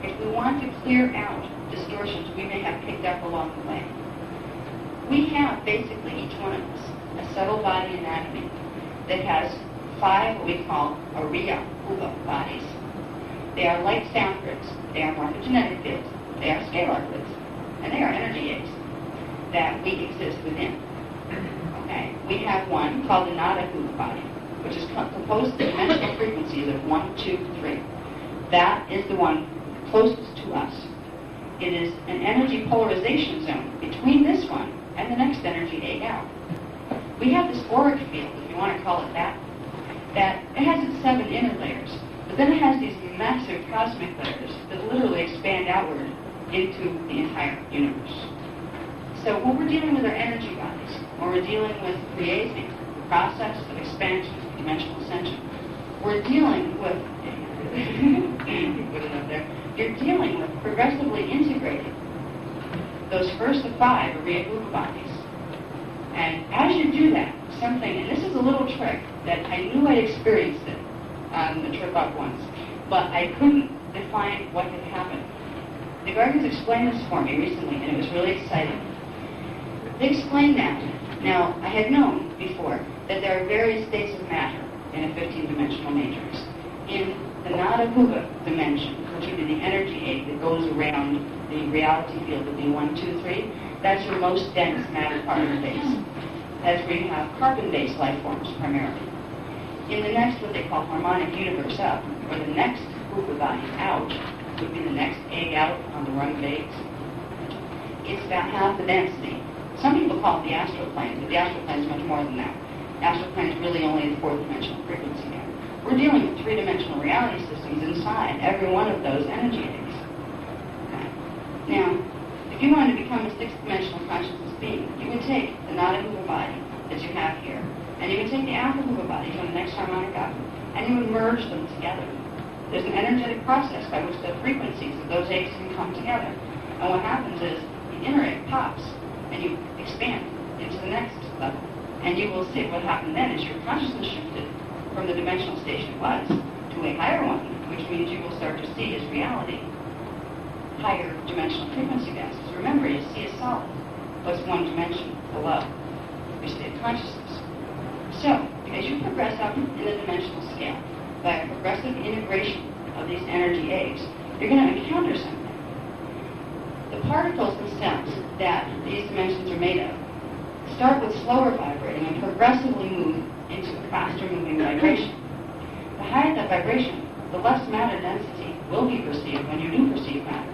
If we want to clear out distortions we may have picked up along the way, we have basically, each one of us, a subtle body anatomy that has 5 what we call Ariya Uva bodies. They are light sound grids, they are morphogenetic fields, they are scalar grids, and they are energy aids that we exist within. Okay? We have one called the Nada Uva body, which is composed of dimensional frequencies of 1, 2, 3. That is the one closest to us. It is an energy polarization zone between this one and the next energy egg out. We have this auric field, if you want to call it that it has its 7 inner layers, but then it has these massive cosmic layers that literally expand outward into the entire universe. So when we're dealing with our energy bodies, when we're dealing with creating the process of expansion, dimensional ascension, we're dealing with put it up there. You're dealing with progressively integrating those first of 5 Ariya Uva bodies. And as you do that, something, and this is a little trick that I knew I'd experienced it on the trip up once, but I couldn't define what had happened. The Guardians explained this for me recently, and it was really exciting. They explained that. Now, I had known before that there are various states of matter in a 15-dimensional matrix. In the Nada Uva dimension, which would be the energy egg that goes around the reality field of the 1, 2, 3, that's your most dense matter particle base. That's where you have carbon-based life forms primarily. In the next, what they call harmonic universe up, or the next Uva body out, would be the next egg out on the rung of eggs. It's about half the density. Some people call it the astral plane, but the astral plane is much more than that. The astral plane is really only the 4th-dimensional frequency there. We're dealing with 3-dimensional reality systems inside every one of those energy eggs. Okay. Now, if you wanted to become a 6th-dimensional consciousness being, you would take the Nada Uva body that you have here, and you would take the Alpha Uva body from the next harmonic up, and you would merge them together. There's an energetic process by which the frequencies of those eggs can come together. And what happens is the inner egg pops, and you expand into the next level. And you will see what happened then is your consciousness shifted from the dimensional station it was to a higher one, which means you will start to see as reality higher dimensional frequency bands. Remember, you see a solid. What's 1 dimension below? Your state of consciousness. So, as you progress up in the dimensional scale, by a progressive integration of these energy age, you're going to encounter something. The particles themselves that these dimensions are made of start with slower vibrating and progressively move into a faster moving vibration. The higher that vibration, the less matter density will be perceived when you do perceive matter.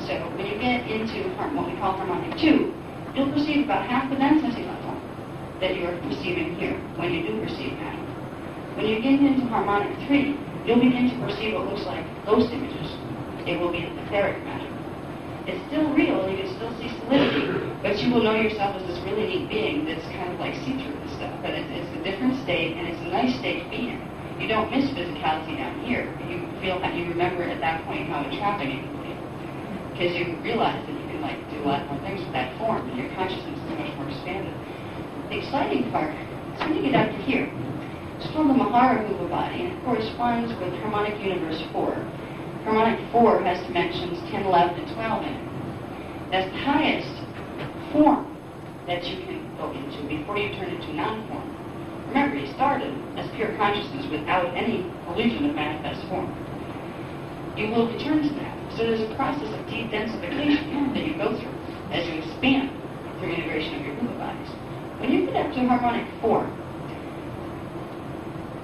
So when you get into what we call harmonic 2, you'll perceive about half the density level that you are perceiving here when you do perceive matter. When you get into harmonic 3, you'll begin to perceive what looks like ghost images. It will be etheric matter. It's still real, and you can still see solidity, but you will know yourself as this really neat being that's kind of like see-through and stuff. But it's a different state, and it's a nice state to be in. You don't miss physicality down here. You feel that you remember at that point how entrapping it can be, because you realize that you can do a lot more things with that form, and your consciousness is so much more expanded. The exciting part is when you get out to here. It's called the Mahara Rupa body, and it corresponds with harmonic universe 4. Harmonic 4 has dimensions 10, 11, and 12 in it. That's the highest form that you can go into before you turn into non-form. Remember, you started as pure consciousness without any illusion of manifest form. You will return to that. So there's a process of de-densification that you go through as you expand through integration of your Rupa bodies. When you get up to harmonic 4,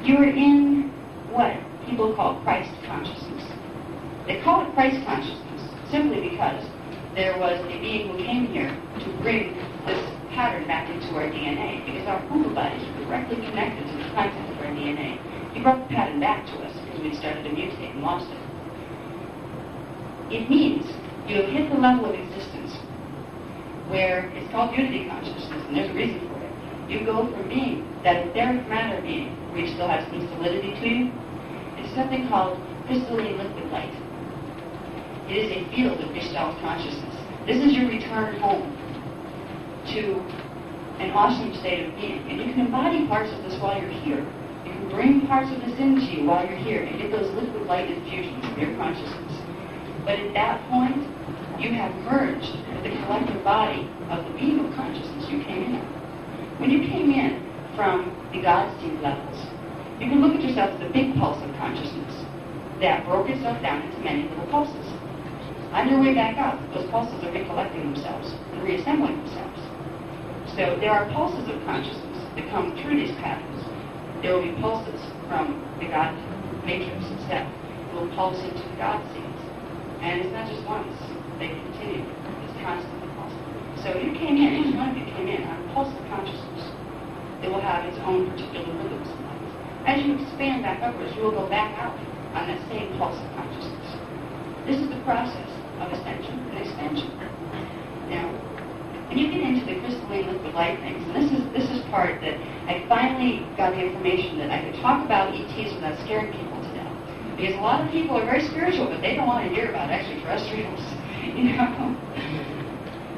you're in what people call Christ consciousness. They call it Christ consciousness simply because there was a being who came here to bring this pattern back into our DNA, because our Rupa bodies are directly connected to the content of our DNA. He brought the pattern back to us because we'd started to mutate and lost it. It means you have hit the level of existence where it's called unity consciousness, and there's a reason for it. You go from being that etheric matter being, where you still have some solidity to you, into something called crystalline liquid light. It is a field of Gestalt consciousness. This is your return home to an awesome state of being. And you can embody parts of this while you're here. You can bring parts of this into you while you're here and get those liquid light infusions of your consciousness. But at that point, you have merged with the collective body of the beam of consciousness you came in. When you came in from the God seed levels, you can look at yourself as a big pulse of consciousness that broke itself down into many little pulses. On your way back up, those pulses are recollecting themselves and reassembling themselves. So there are pulses of consciousness that come through these patterns. There will be pulses from the God matrix itself. It will pulse into the God seeds. And it's not just once. They continue. It's constantly pulsing. So you came in, each one of you came in on a pulse of consciousness. It will have its own particular rhythms and lights. As you expand back upwards, you will go back out on that same pulse of consciousness. This is the process of ascension and expansion. Now, when you get into the crystalline liquid light things, and this is part that I finally got the information that I could talk about ETs without scaring people to death. Because a lot of people are very spiritual, but they don't want to hear about extraterrestrials.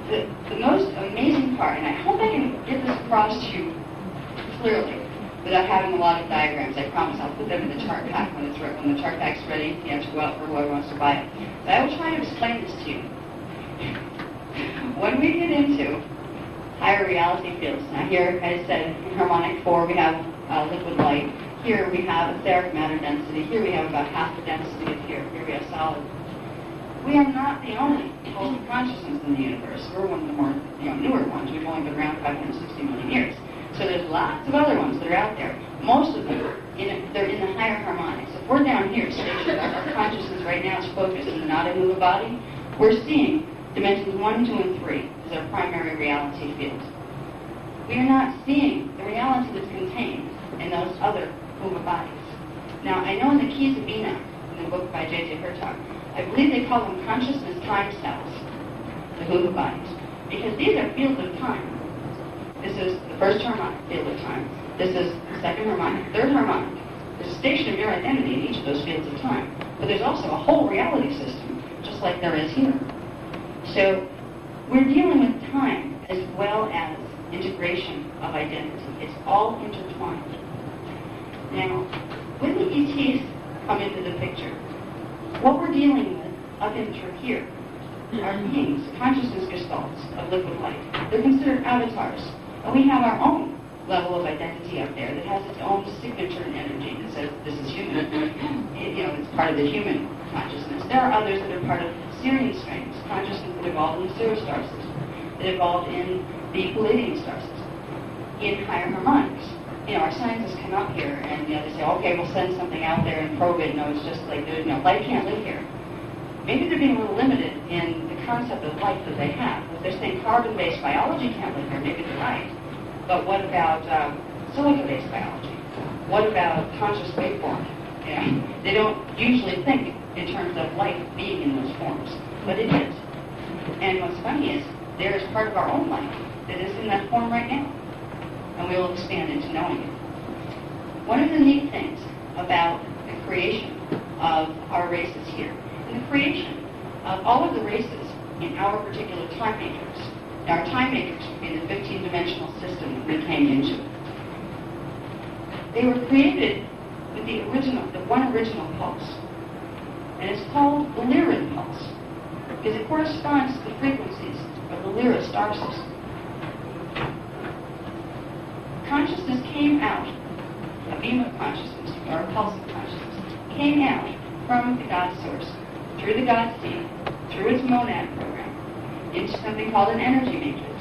The most amazing part, and I hope I can get this across to you clearly without having a lot of diagrams. I promise I'll put them in the chart pack when the chart pack's ready. You have to go out for whoever wants to buy it. But I will try to explain this to you. When we get into higher reality fields, now here, as I said, in harmonic 4 we have liquid light. Here we have etheric matter density. Here we have about half the density of here. Here we have solid. We are not the only pulse of consciousness in the universe. We're one of the more newer ones. We've only been around 560 million years. So there's lots of other ones that are out there. Most of them, they're in the higher harmonics. If we're down here, stationed, our consciousness right now is focused in the not-a-movable body, we're seeing dimensions 1, 2, and 3 as our primary reality field. We are not seeing the reality that's contained in those other movable bodies. Now, I know in the Keys of Enoch, in the book by J.J. Hertog, I believe they call them consciousness time cells, the movable bodies, because these are fields of time. This is the first harmonic field of time. This is the second harmonic, third harmonic. There's a station of your identity in each of those fields of time. But there's also a whole reality system, just like there is here. So we're dealing with time as well as integration of identity. It's all intertwined. Now, when the ETs come into the picture, what we're dealing with up in through here are beings, consciousness gestalts of liquid light. They're considered avatars. And we have our own level of identity up there that has its own signature and energy that says this is human. It's part of the human consciousness. There are others that are part of Sirian strings, consciousness that evolved in the Sirius star system, that evolved in the Palladian star system, in higher harmonics. Our scientists come up here and they say, okay, we'll send something out there and probe it. No, it's just like, light can't live here. Maybe they're being a little limited in the concept of life that they have. If they're saying carbon-based biology can't live here, maybe they're right. But what about silica-based biology? What about conscious waveform? They don't usually think in terms of life being in those forms, but it is. And what's funny is there is part of our own life that is in that form right now, and we will expand into knowing it. One of the neat things about the creation of our races here, and the creation of all of the races in our particular time matrix. Now, our time matrix would be the 15-dimensional system that we came into. They were created with the one original pulse, and it's called the Lyran pulse, because it corresponds to the frequencies of the Lyra star system. Consciousness came out, a beam of consciousness, or a pulse of consciousness, came out from the God source, through the God seed, through its monad program, into something called an energy matrix.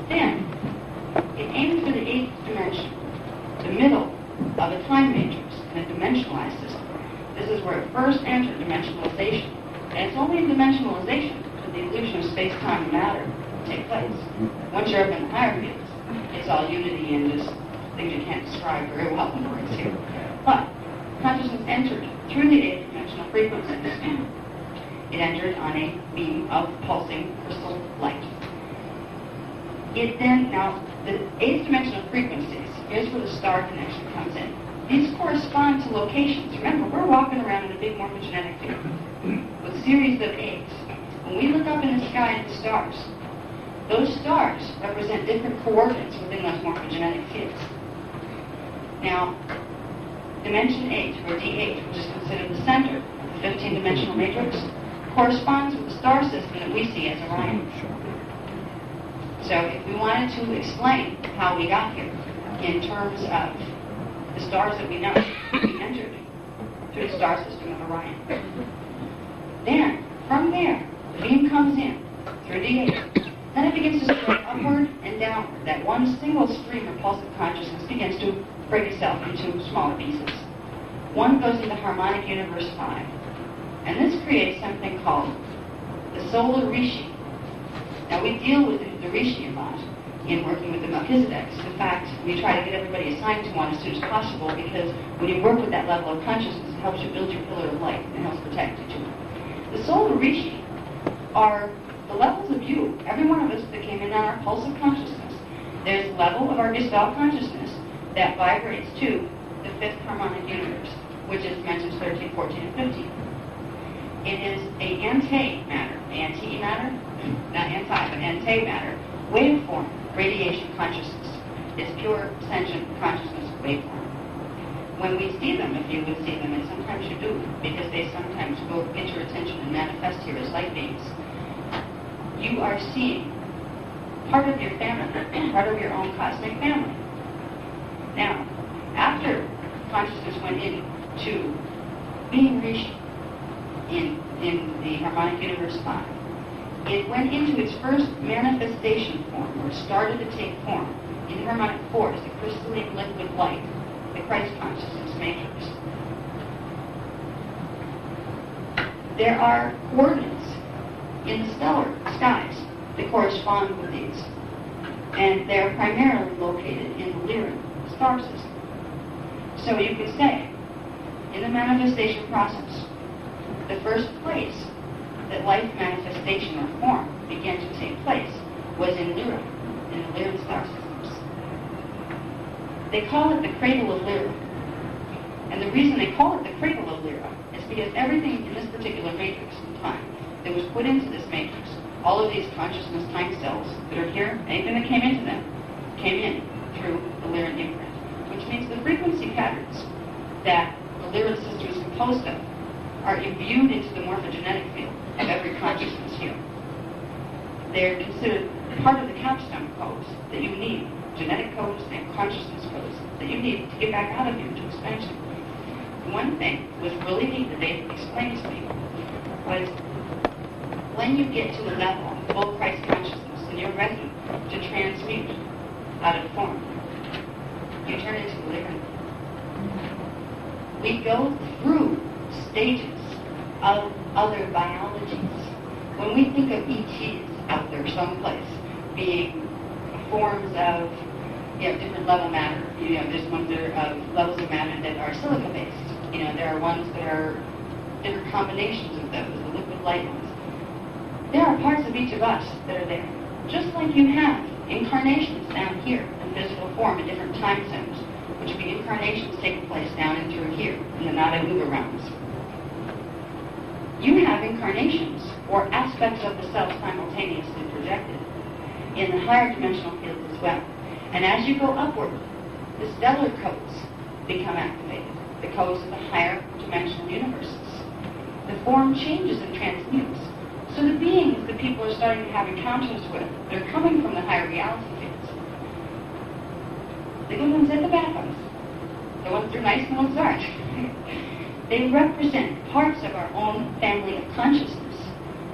Then, it aimed for the 8th dimension, the middle of a time matrix in a dimensionalized system. This is where it first entered dimensionalization. And it's only in dimensionalization that the illusion of space-time and matter take place. Once you're up in the higher fields, it's all unity and just things you can't describe very well in words here. But consciousness entered through the 8th dimensional frequencies. It entered on a beam of pulsing crystal light. Now, the 8th dimensional frequencies, here's where the star connection comes in. These correspond to locations. Remember, we're walking around in a big morphogenetic field with a series of 8s. When we look up in the sky at the stars, those stars represent different coordinates within those morphogenetic fields. Now, dimension 8, or D8, which is considered the center of the 15-dimensional matrix, corresponds with the star system that we see as Orion. So if we wanted to explain how we got here in terms of the stars that we know, we entered through the star system of Orion. Then, from there, the beam comes in through D8. Then it begins to spread upward and downward. That one single stream of pulsive consciousness begins to break itself into smaller pieces. One goes into harmonic universe 5. And this creates something called the solar rishi. Now, we deal with the rishi a lot in working with the Melchizedeks. In fact, we try to get everybody assigned to one as soon as possible, because when you work with that level of consciousness, it helps you build your pillar of light and helps protect you. The solar rishi are the levels of you, every one of us that came in on our pulse of consciousness. There's a level of our Gestalt consciousness that vibrates to the 5th harmonic universe, which is dimensions 13, 14, and 15. It is a antimatter, not anti, but antimatter, waveform, radiation consciousness. It's pure sentient consciousness waveform. When we see them, if you would see them, and sometimes you do, because they sometimes go get your attention and manifest here as light beings, you are seeing part of your family, part of your own cosmic family. Now, after consciousness went into being rishi in the harmonic universe 5, it went into its first manifestation form, or started to take form, in harmonic 4 as the crystalline liquid light, the Christ consciousness matrix. There are coordinates in the stellar skies that correspond with these, and they're primarily located in the Lyran star system. So you could say, in the manifestation process, the first place that life manifestation or form began to take place was in Lyra, in the Lyran star systems. They call it the cradle of Lyra. And the reason they call it the cradle of Lyra is because everything in this particular matrix in time that was put into this matrix, all of these consciousness time cells that are here, anything that came into them, came in through the Lyran imprint, which means the frequency patterns that the Lyran system is composed of are imbued into the morphogenetic field of every consciousness here. They're considered part of the capstone codes that you need genetic codes and consciousness codes that you need to get back out of here to expansion. One thing was really neat that they explained to me was when you get to a level of full Christ consciousness and you're ready to transmute out of form, you turn into a living. We go through stages of other biologies. When we think of ETs out there someplace being forms of different level matter, there's ones that are of levels of matter that are silica-based. There are ones that are different combinations of those, the liquid light ones. There are parts of each of us that are there. Just like you have incarnations down here in physical form in different time zones, which would be incarnations taking place down and through here in the Nada Uber realms. You have incarnations, or aspects of the self simultaneously projected, in the higher dimensional fields as well. And as you go upward, the stellar codes become activated, the codes of the higher dimensional universes. The form changes and transmutes. So the beings that people are starting to have encounters with, they're coming from the higher reality fields. The good ones and the bad ones. The ones that are nice and the ones that aren't. They represent parts of our own family of consciousness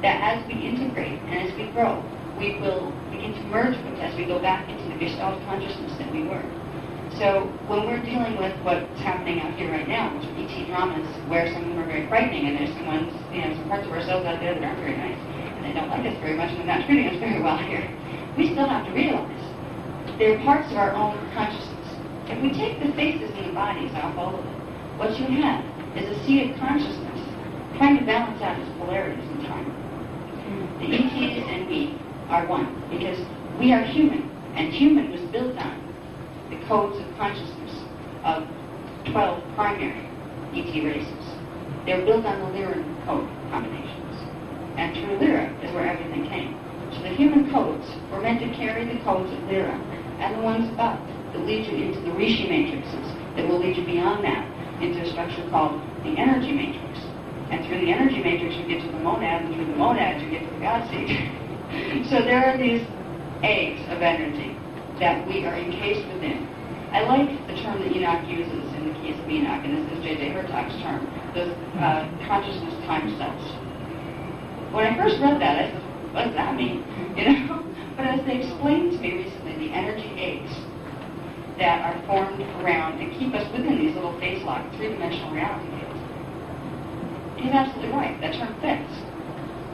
that as we integrate and as we grow, we will begin to merge with as we go back into the Gestalt consciousness that we were. So when we're dealing with what's happening out here right now, which are ET dramas, where some of them are very frightening, and there's some ones, some parts of ourselves out there that aren't very nice, and they don't like us very much, and they're not treating us very well here, we still have to realize they're parts of our own consciousness. If we take the faces and the bodies off all of it, what you have is a seated consciousness trying to balance out its polarities in time. The ETs and we are one, because we are human, and human was built on the codes of consciousness of 12 primary ET races. They're built on the Lyran code combinations. And through Lyra is where everything came. So the human codes were meant to carry the codes of Lyra and the ones above that lead you into the Rishi matrices that will lead you beyond that into a structure called the energy matrix. And through the energy matrix you get to the monad, and through the monad you get to the God seed. So there are these eggs of energy that we are encased within. I like the term that Enoch uses in the Keys of Enoch, and this is J.J. Hertog's term, those consciousness time cells. When I first read that, I said, what does that mean? But as they explained to me recently, the energy eggs that are formed around and keep us within these little phase-locked three-dimensional reality fields. He's absolutely right. That term fits.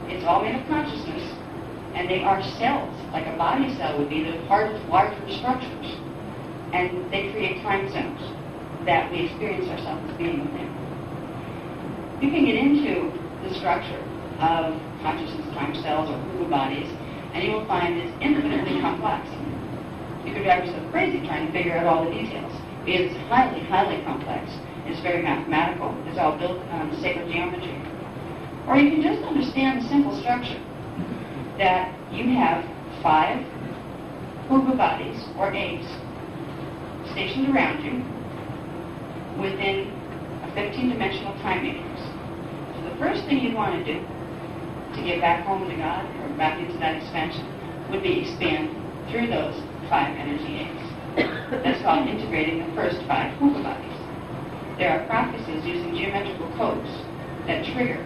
It's all made of consciousness, and they are cells, like a body cell would be, that are part of larger structures. And they create time zones that we experience ourselves as being within. You can get into the structure of consciousness time cells or Hubu bodies, and you will find it's infinitely complex. You could drive yourself crazy trying to figure out all the details, because it's highly, highly complex. It's very mathematical. It's all built on sacred geometry. Or you can just understand the simple structure that you have 5 Hubu bodies, or eggs, stationed around you within a 15-dimensional time matrix. So the first thing you'd want to do to get back home to God or back into that expansion would be expand through those 5 energy eggs. That's called integrating the first 5 Hubu bodies. There are practices using geometrical codes that trigger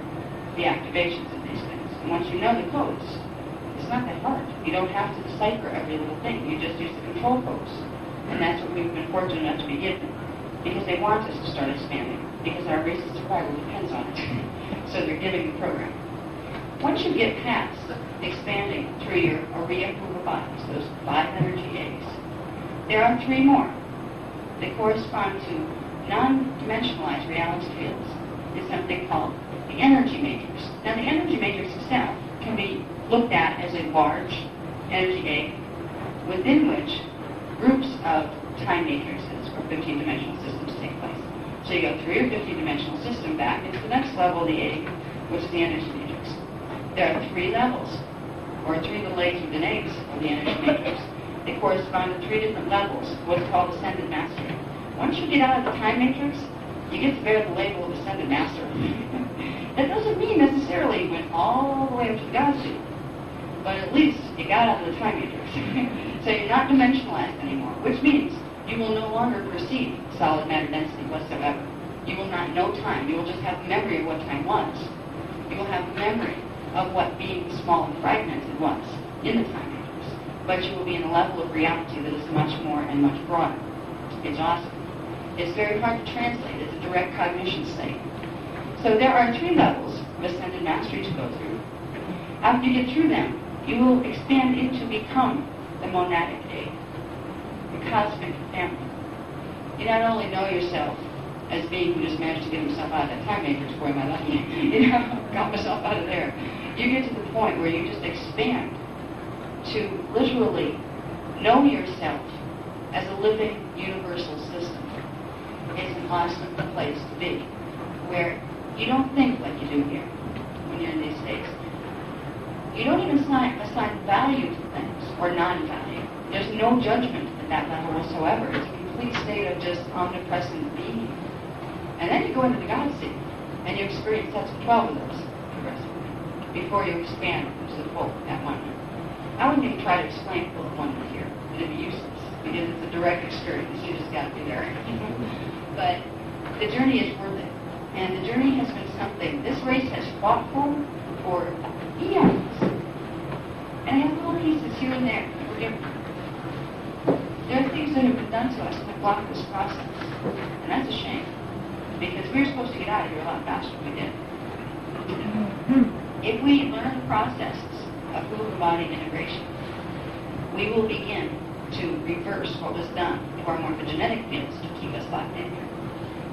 the activations of these things. And once you know the codes, it's not that hard. You don't have to decipher every little thing. You just use the control codes. And that's what we've been fortunate enough to be given. Because they want us to start expanding. Because our race's survival depends on it. So they're giving the program. Once you get past expanding through your Oriya Hubu bodies, those 5 energy eggs, there are 3 more that correspond to non-dimensionalized reality fields. It's something called the energy matrix. Now the energy matrix itself can be looked at as a large energy egg within which groups of time matrices or 15-dimensional systems take place. So you go through your 15-dimensional system back into the next level of the egg, which is the energy matrix. There are 3 levels, or 3 of the legs within eggs of the energy matrix. They correspond to 3 different levels, what's called ascended mastery. Once you get out of the time matrix, you get to bear the label of ascended master. That doesn't mean necessarily you went all the way up to the God seed, but at least you got out of the time matrix. So you're not dimensionalized anymore, which means you will no longer perceive solid matter density whatsoever. You will not know time. You will just have memory of what time was. You will have memory of what being small and fragmented was in the time matrix. But you will be in a level of reality that is much more and much broader. It's awesome. It's very hard to translate. It's a direct cognition state. So there are 3 levels of ascended mastery to go through. After you get through them, you will expand into become the monadic age, the cosmic family. You not only know yourself as being who just managed to get himself out of that time matrix, boy, am I lucky, got myself out of there. You get to the point where you just expand to literally know yourself as a living universal system. It's an awesome place to be, where you don't think like you do here when you're in these states. You don't even assign value to things or non-value. There's no judgment at that level whatsoever. It's a complete state of just omnipresent being. And then you go into the God seat, and you experience sets of 12 of those progressively before you expand to the full at oneness. I wouldn't even try to explain full oneness here. It'd be useless because it's a direct experience. You just got to be there. But the journey is worth it, and the journey has been something this race has fought for eons. And it has little pieces here and there that we're different. There are things that have been done to us that block this process, and that's a shame. Because we were supposed to get out of here a lot faster than we did. If we learn the processes of whole-body integration, we will begin to reverse what was done to our morphogenetic fields to keep us locked in here.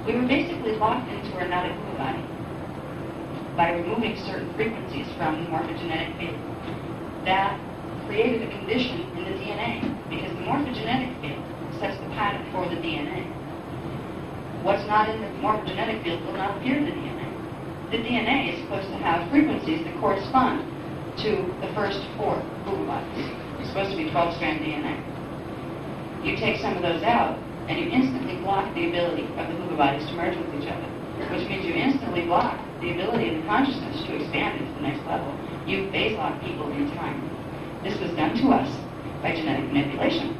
We were basically locked into our not body by removing certain frequencies from the morphogenetic field. That created a condition in the DNA, because the morphogenetic field sets the pattern for the DNA. What's not in the morphogenetic field will not appear in the DNA. The DNA is supposed to have frequencies that correspond to the first 4 bodies. It's supposed to be 12-strand DNA. You take some of those out, and you instantly block the ability of the bodies to merge with each other, which means you instantly block the ability of the consciousness to expand into the next level. You phase lock people in time. This was done to us by genetic manipulation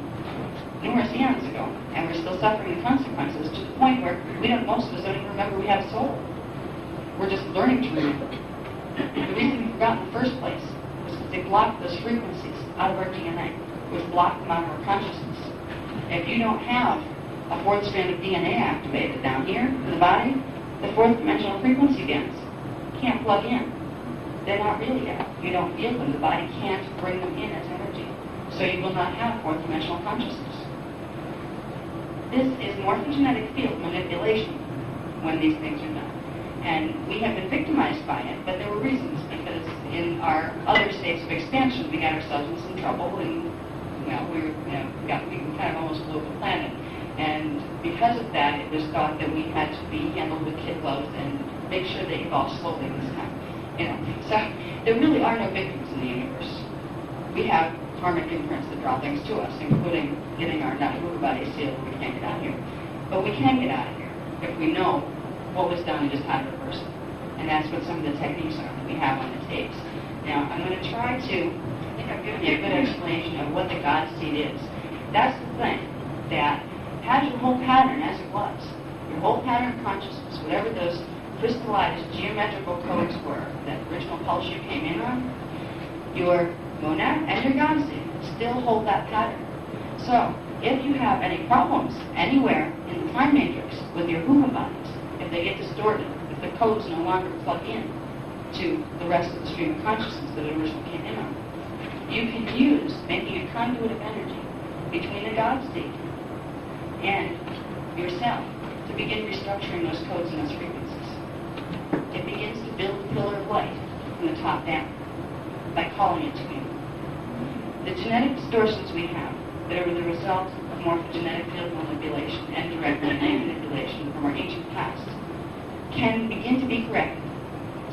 numerous eons ago, and we're still suffering the consequences to the point where most of us don't even remember we have a soul. We're just learning to remember. The reason we forgot in the first place was because they blocked those frequencies out of our DNA, which blocked them out of our consciousness. If you don't have a 4th strand of DNA activated down here in the body, the 4th dimensional frequency bands can't plug in. They're not really there. You don't feel them. The body can't bring them in as energy. So you will not have 4th dimensional consciousness. This is morphogenetic field manipulation when these things are done. And we have been victimized by it, but there were reasons, because in our other states of expansion, we got ourselves in some trouble, and we kind of almost blew up the planet. And because of that, it was thought that we had to be handled with kid gloves and make sure they evolve slowly this time. So there really are no victims in the universe. We have karmic imprints that draw things to us, including getting our not-moving body sealed when we can't get out of here. But we can get out of here if we know what was done and just how to reverse it. And that's what some of the techniques are that we have on the tapes. Now, I'm going to try to, I think I've given you a good explanation of what the God seed is. That's the thing that has your whole pattern as it was. Your whole pattern of consciousness, whatever those crystallized geometrical codes were, that original pulse you came in on, your monad and your God seed still hold that pattern. So, if you have any problems anywhere in the time matrix with your huma bodies, if they get distorted, if the codes no longer plug in to the rest of the stream of consciousness that it originally came in on, you can use making a conduit of energy between the God seed and yourself to begin restructuring those codes and those frequencies. It begins to build a pillar of light from the top down by calling it to you. The genetic distortions we have that are the result of morphogenetic field manipulation and direct DNA manipulation from our ancient past can begin to be corrected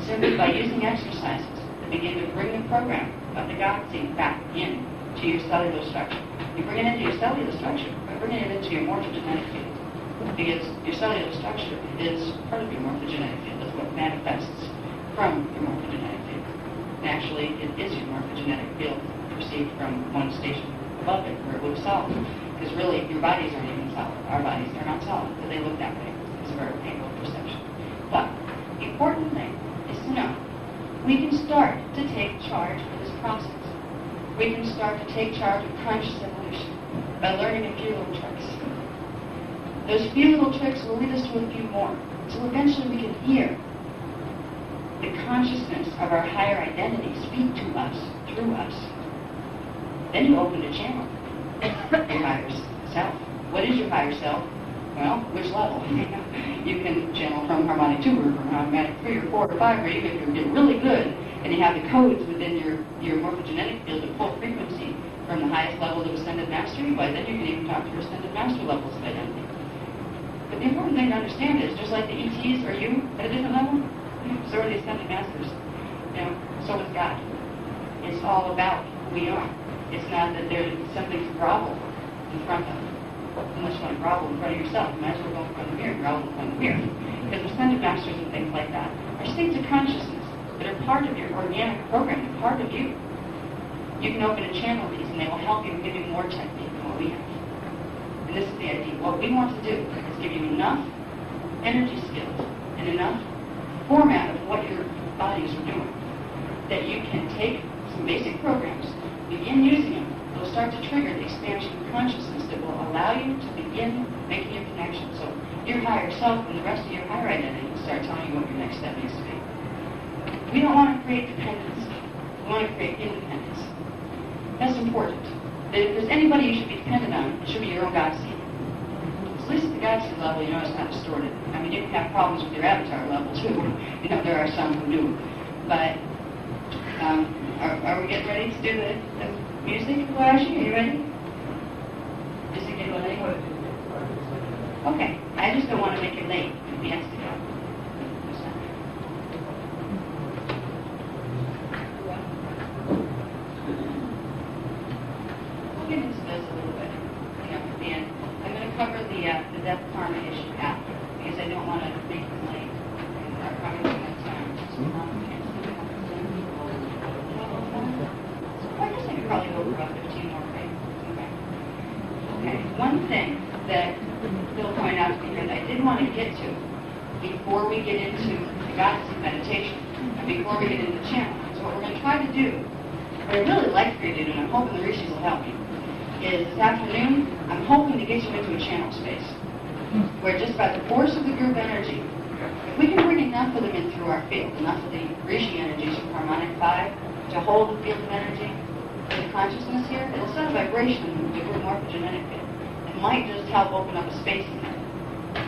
simply by using exercises that begin to bring the program of the God seed back in to your cellular structure. You bring it into your cellular structure by bringing it into your morphogenetic field, because your cellular structure is part of your morphogenetic field. It's what manifests from your morphogenetic field. And actually, it is your morphogenetic field perceived from one station above it where it looks solid. Because really, your bodies aren't even solid. Our bodies are not solid, but they look that way because of our angle of perception. But the important thing is to know we can start to take charge of this process. We can start to take charge of conscious evolution by learning a few little tricks. Those few little tricks will lead us to a few more. So eventually we can hear the consciousness of our higher identity speak to us, through us. Then you open a channel. Your higher self. What is your higher self? Well, which level? You can channel from harmonic 2 or from harmonic 3 or 4 or 5, or even if you're getting really good and you have the codes within your morphogenetic field of full frequency from the highest levels of ascended mastery, well, then you can even talk to your ascended master levels of identity. But the important thing to understand is, just like the ETs are you at a different level, so are the ascended masters. So is God. It's all about who we are. It's not that there's something to grovel in front of. Unless you want to grovel in front of yourself, you might as well go in front of the mirror and grovel in front of the mirror. Because ascended masters and things like that are states of consciousness that are part of your organic programming, part of you. You can open a channel of these and they will help you and give you more technique than what we have. And this is the idea. What we want to do is give you enough energy skills and enough format of what your bodies are doing that you can take some basic programs, begin using them. They'll start to trigger the expansion of consciousness that will allow you to begin making your connection. So your higher self and the rest of your higher identity will start telling you what your next step needs to be. We don't want to create dependence. We want to create independence. That's important. That if there's anybody you should be dependent on, it should be your own God seed. At least at the God seed level, it's not distorted. I mean, you can have problems with your avatar level, too. There are some who do. But are we getting ready to do the music flashing? Are you ready? Is it getting late? Okay. I just don't want to make it late. The next to go. We'll get into this a little bit at the end. I'm going to cover the death karma issue after because I don't want to make it late. We're probably going to have time. I guess I could probably go for about 15 more, right? Okay. One thing that Bill pointed out to me that I did want to get to before we get into the goddess meditation, and before we get into the channel. So what we're going to try to do, what I really like for you to do, and I'm hoping the rishis will help me, is this afternoon, I'm hoping to get you into a channel space, where just by the force of the group energy, if we can bring enough of them in through our field, enough of the rishi energies from harmonic 5 to hold the field of energy, the consciousness here, it'll set a vibration in the group morphogenetic field. It might just help open up a space in there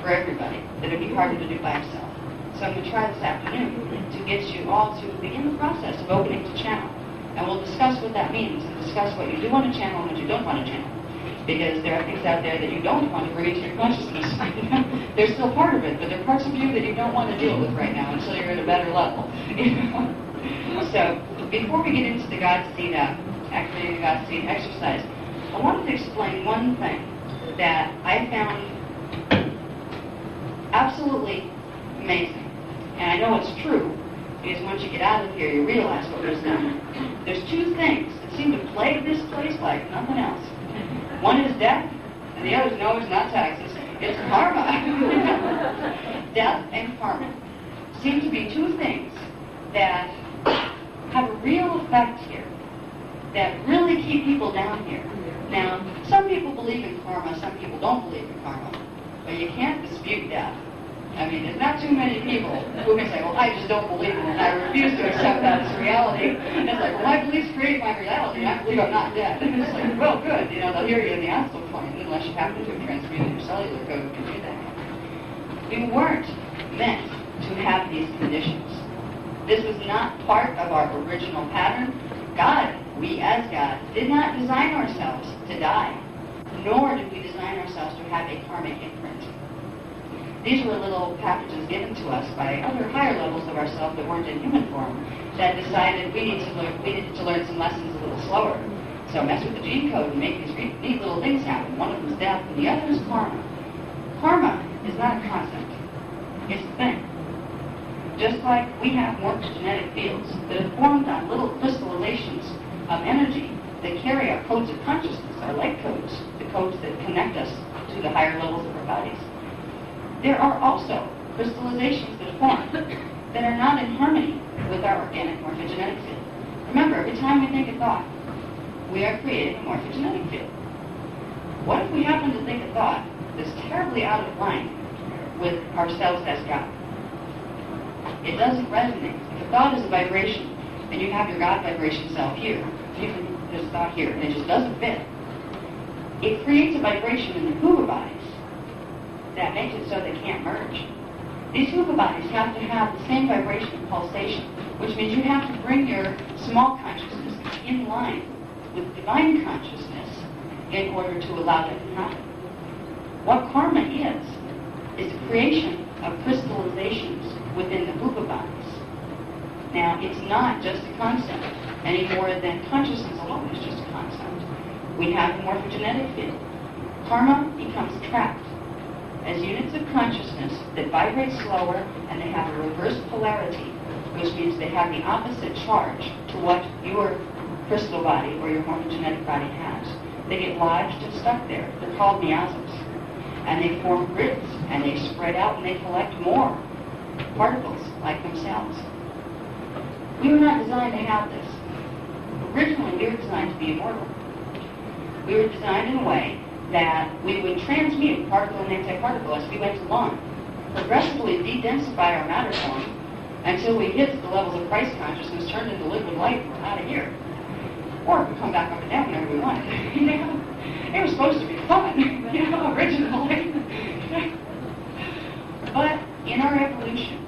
for everybody that would be harder to do by himself. So I'm going to try this afternoon to get you all to begin the process of opening to channel. And we'll discuss what that means and discuss what you do want to channel and what you don't want to channel. Because there are things out there that you don't want to bring into your consciousness. They're still part of it, but they're parts of you that you don't want to deal with right now until you're at a better level. So before we get into the God Seed activating the God Seed exercise, I wanted to explain one thing that I found absolutely amazing. And I know it's true, because once you get out of here, you realize what was done. There's two things that seem to plague this place like nothing else. One is death, and the other is no, it's not taxes. It's karma. Death and karma seem to be two things that have a real effect here, that really keep people down here. Now, some people believe in karma, some people don't believe in karma, but you can't dispute death. I mean, there's not too many people who can say, well, I just don't believe in it, and I refuse to accept that as reality. And it's like, well, my beliefs create my reality, and I believe I'm not dead. And it's like, well, good, they'll hear you in the astral plane, unless you happen to have transmuted your cellular code to do that. We weren't meant to have these conditions. This was not part of our original pattern. God, we as God, did not design ourselves to die, nor did we design ourselves to have a karmic imprint. These were little packages given to us by other higher levels of ourselves that weren't in human form that decided we needed to learn some lessons a little slower. So mess with the gene code and make these neat little things happen. One of them is death, and the other is karma. Karma is not a concept. It's a thing. Just like we have morphogenetic fields that have formed on little crystallizations of energy that carry our codes of consciousness, our light codes, the codes that connect us to the higher levels of our bodies, there are also crystallizations that form that are not in harmony with our organic morphogenetic field. Remember, every time we think a thought, we are creating a morphogenetic field. What if we happen to think a thought that's terribly out of line with ourselves as God? It doesn't resonate. If a thought is a vibration, and you have your God vibration self here, even this thought here, and it just doesn't fit, it creates a vibration in the Hoover bodies that makes it so they can't merge. These Hoover bodies have to have the same vibration and pulsation, which means you have to bring your small consciousness in line with divine consciousness in order to allow that to happen. What karma is the creation of crystallizations within the Hoover bodies. Now, it's not just a concept any more than consciousness alone is just a concept. We have a morphogenetic field. Karma becomes trapped as units of consciousness that vibrate slower and they have a reverse polarity, which means they have the opposite charge to what your crystal body or your morphogenetic body has. They get lodged and stuck there. They're called miasms. And they form grids, and they spread out, and they collect more particles like themselves. We were not designed to have this. Originally, we were designed to be immortal. We were designed in a way that we would transmute particle and antiparticle as we went along, progressively de-densify our matter form until we hit the levels of Christ consciousness, turned into liquid light, and we're out of here. Or we come back up and down whenever we want. It was supposed to be fun, originally. But in our evolution,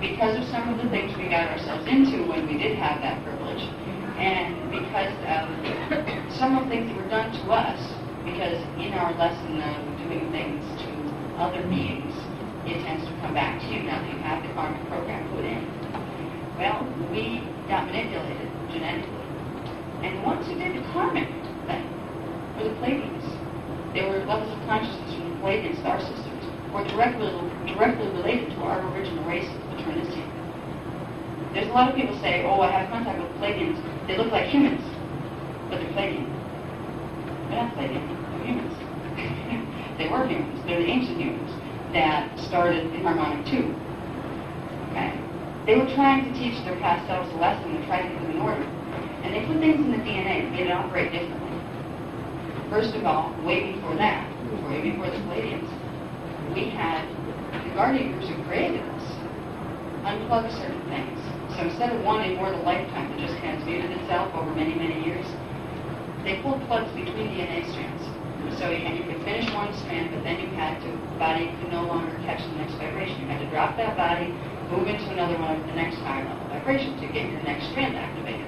because of some of the things we got ourselves into when we did have that privilege, and because of some of the things that were done to us, because in our lesson of doing things to other beings, it tends to come back to you now that you have the karmic program put in. Well, we got manipulated genetically. And the ones who did the karmic thing were the Pleiadians. They were levels of consciousness from the Pleiadian star systems, were directly related to our original race of Trinity. There's a lot of people say, oh, I have contact with Pleiadians. They look like humans, but they're Pleiadian. They're not Pleiadian, they're humans. They were humans. They're the ancient humans that started in harmonic 2. Okay? They were trying to teach their past selves a lesson and try to get them in order. And they put things in the DNA that made it operate differently. First of all, way before that, way before the Pleiadians, we had the Guardians who created us unplug certain things. So instead of one immortal lifetime that just transmuted itself over many, many years, they pulled plugs between DNA strands. So you could finish one strand, but then the body could no longer catch the next vibration. You had to drop that body, move into another one of the next higher level vibration to get your next strand activated.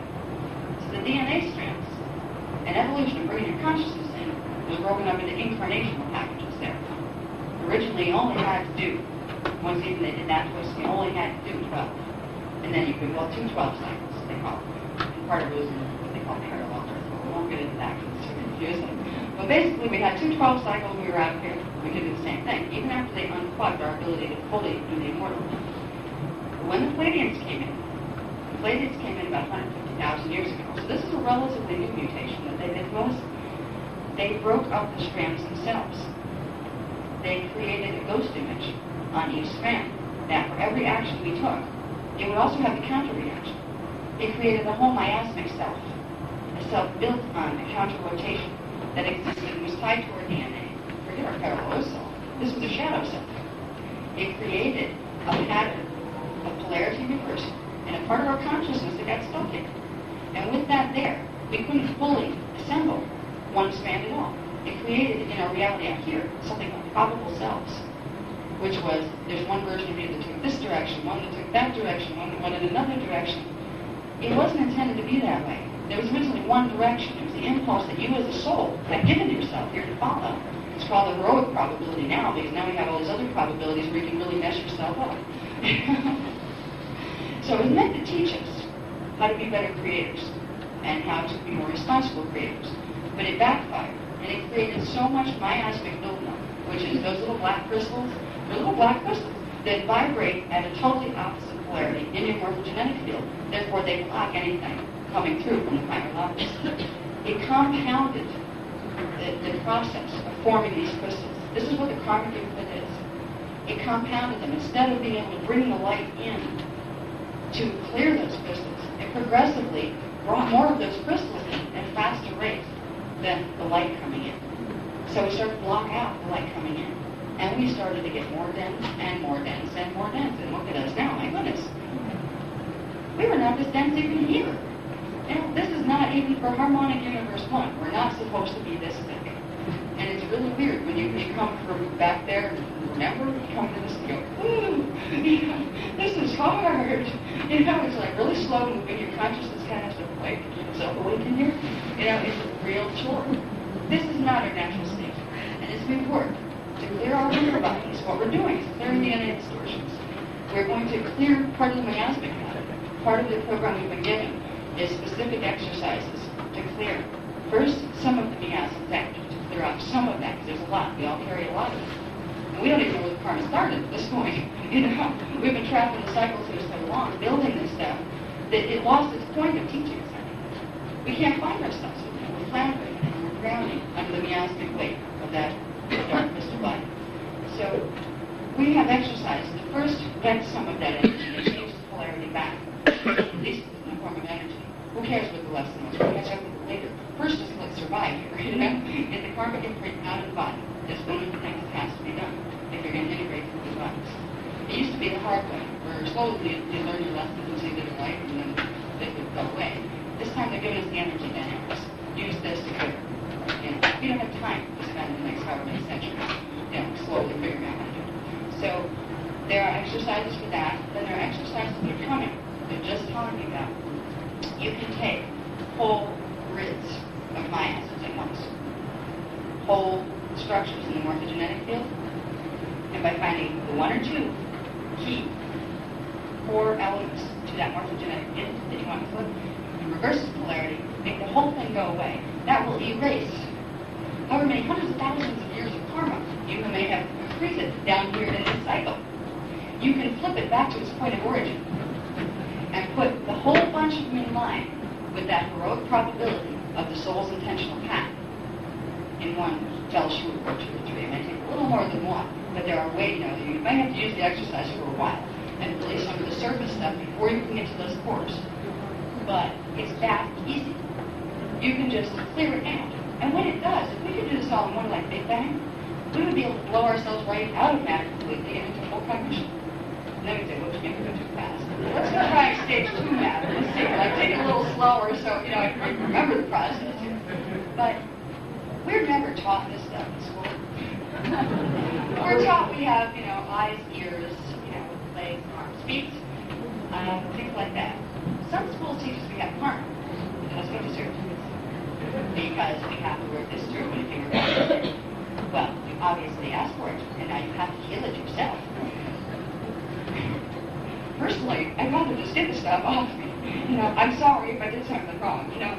The DNA strands and evolution of bringing your consciousness in was broken up into incarnational packages there. Originally, you only had to do, once even they did that twist, you only had to do 12. And then you could go 2 12 cycles, they call it. And part of it was what they call parallel birth. We won't get into that because it's too confusing. But basically, we had 2 12 cycles when we were out here. We could do the same thing, even after they unplugged our ability to fully do the immortal. But when the Pleiadians came in about 150,000 years ago. So this is a relatively new mutation that they did most. They broke up the strands themselves. They created a ghost image on each strand. Now, for every action we took, it would also have the counter-reaction. It created a whole miasmic self, a self built on a counter-rotation that existed and was tied to our DNA. Forget our parallel self. This was a shadow self. It created a pattern of polarity reversal and a part of our consciousness that got stuck in. And with that there, we couldn't fully assemble one strand at all. It created, in our reality out here, something called probable selves, which was, there's one version of you that took this direction, one that took that direction, one that went in another direction. It wasn't intended to be that way. There was originally one direction. It was the impulse that you as a soul had given to yourself here to follow. It's called the heroic probability now, because now we have all these other probabilities where you can really mess yourself up. So it was meant to teach us how to be better creators and how to be more responsible creators. But it backfired, and it created so much miasmic buildup, which is those little black crystals. They're little black crystals that vibrate at a totally opposite polarity in your morphogenetic field. Therefore, they block anything coming through from the higher levels. It compounded the process of forming these crystals. This is what the karmic input is. It compounded them. Instead of being able to bring the light in to clear those crystals, it progressively brought more of those crystals in at a faster rate than the light coming in. So we started to block out the light coming in. And we started to get more dense and more dense and more dense. And look at us now, my goodness. We were not this dense even here. You know, this is not even for harmonic universe 1. We're not supposed to be this thick. And it's really weird when you come from back there, remember, you come to this and go, ooh, you know, this is hard. You know, it's like really slow moving. Your consciousness kind of has to wake itself awake in here. You know, it's a real chore. This is not our natural state. And it's important to clear our inner bodies. What we're doing is clearing DNA distortions. We're going to clear part of the miasmic matter. Part of the program we've been given is specific exercises to clear first some of the miasmic energy, to clear off some of that, because there's a lot. We all carry a lot of it. And we don't even know where the karma started at this point. You know, we've been trapped in the cycles here so long, building this stuff, that it lost its point of teaching us anything. We can't find ourselves with it. We're floundering and we're drowning under the miasmic weight of that dark crystal body. So we have exercises to first get some of that energy and change the polarity back, at least in the form of energy. Who cares what the lesson was? We'll catch up with it later. First, just let's survive here, you know? Get the karmic imprint out of the body. That's one of the things that has to be done if you're going to integrate the two bodies. It used to be the hard way, where slowly you learn your lessons and see that in life, and then they would go away. This time they're giving us the energy dynamics. Use this to clear. You know, we don't have time to spend the next however many centuries, you know, slowly figuring out how to do it. So there are exercises for that. Then there are exercises that are coming. They're just telling you about. You can take whole grids of miasms at once, whole structures in the morphogenetic field, and by finding the one or two key core elements to that morphogenetic field that you want to flip, and reverse the polarity, make the whole thing go away. That will erase however many hundreds of thousands of years of karma you may have created down here in this cycle. You can flip it back to its point of origin and put the whole bunch of them in line with that heroic probability of the soul's intentional path in one fell swoop or two or three. It may take a little more than one, but there are ways, you know, you might have to use the exercise for a while and release some of the surface stuff before you can get to those cores. But it's that easy. You can just clear it out. And when it does, if we could do this all in one like Big Bang, we would be able to blow ourselves right out of matter completely and into full cognition. And then we'd say, whoops, maybe we're too fast. Let's go try stage 2 matter. Let's see, like take it a little slower so, you know, I can remember the process here. But we're never taught this stuff in school. We're taught we have, you know, eyes, ears, you know, legs, arms, feet, things like that. Some schools teach us we have karma. And that's what deserves because we have to work this through. And if you were well, you obviously asked for it, and now you have to heal it yourself. Personally, I'd rather just get the stuff off me. You know, I'm sorry if I did something wrong. You know,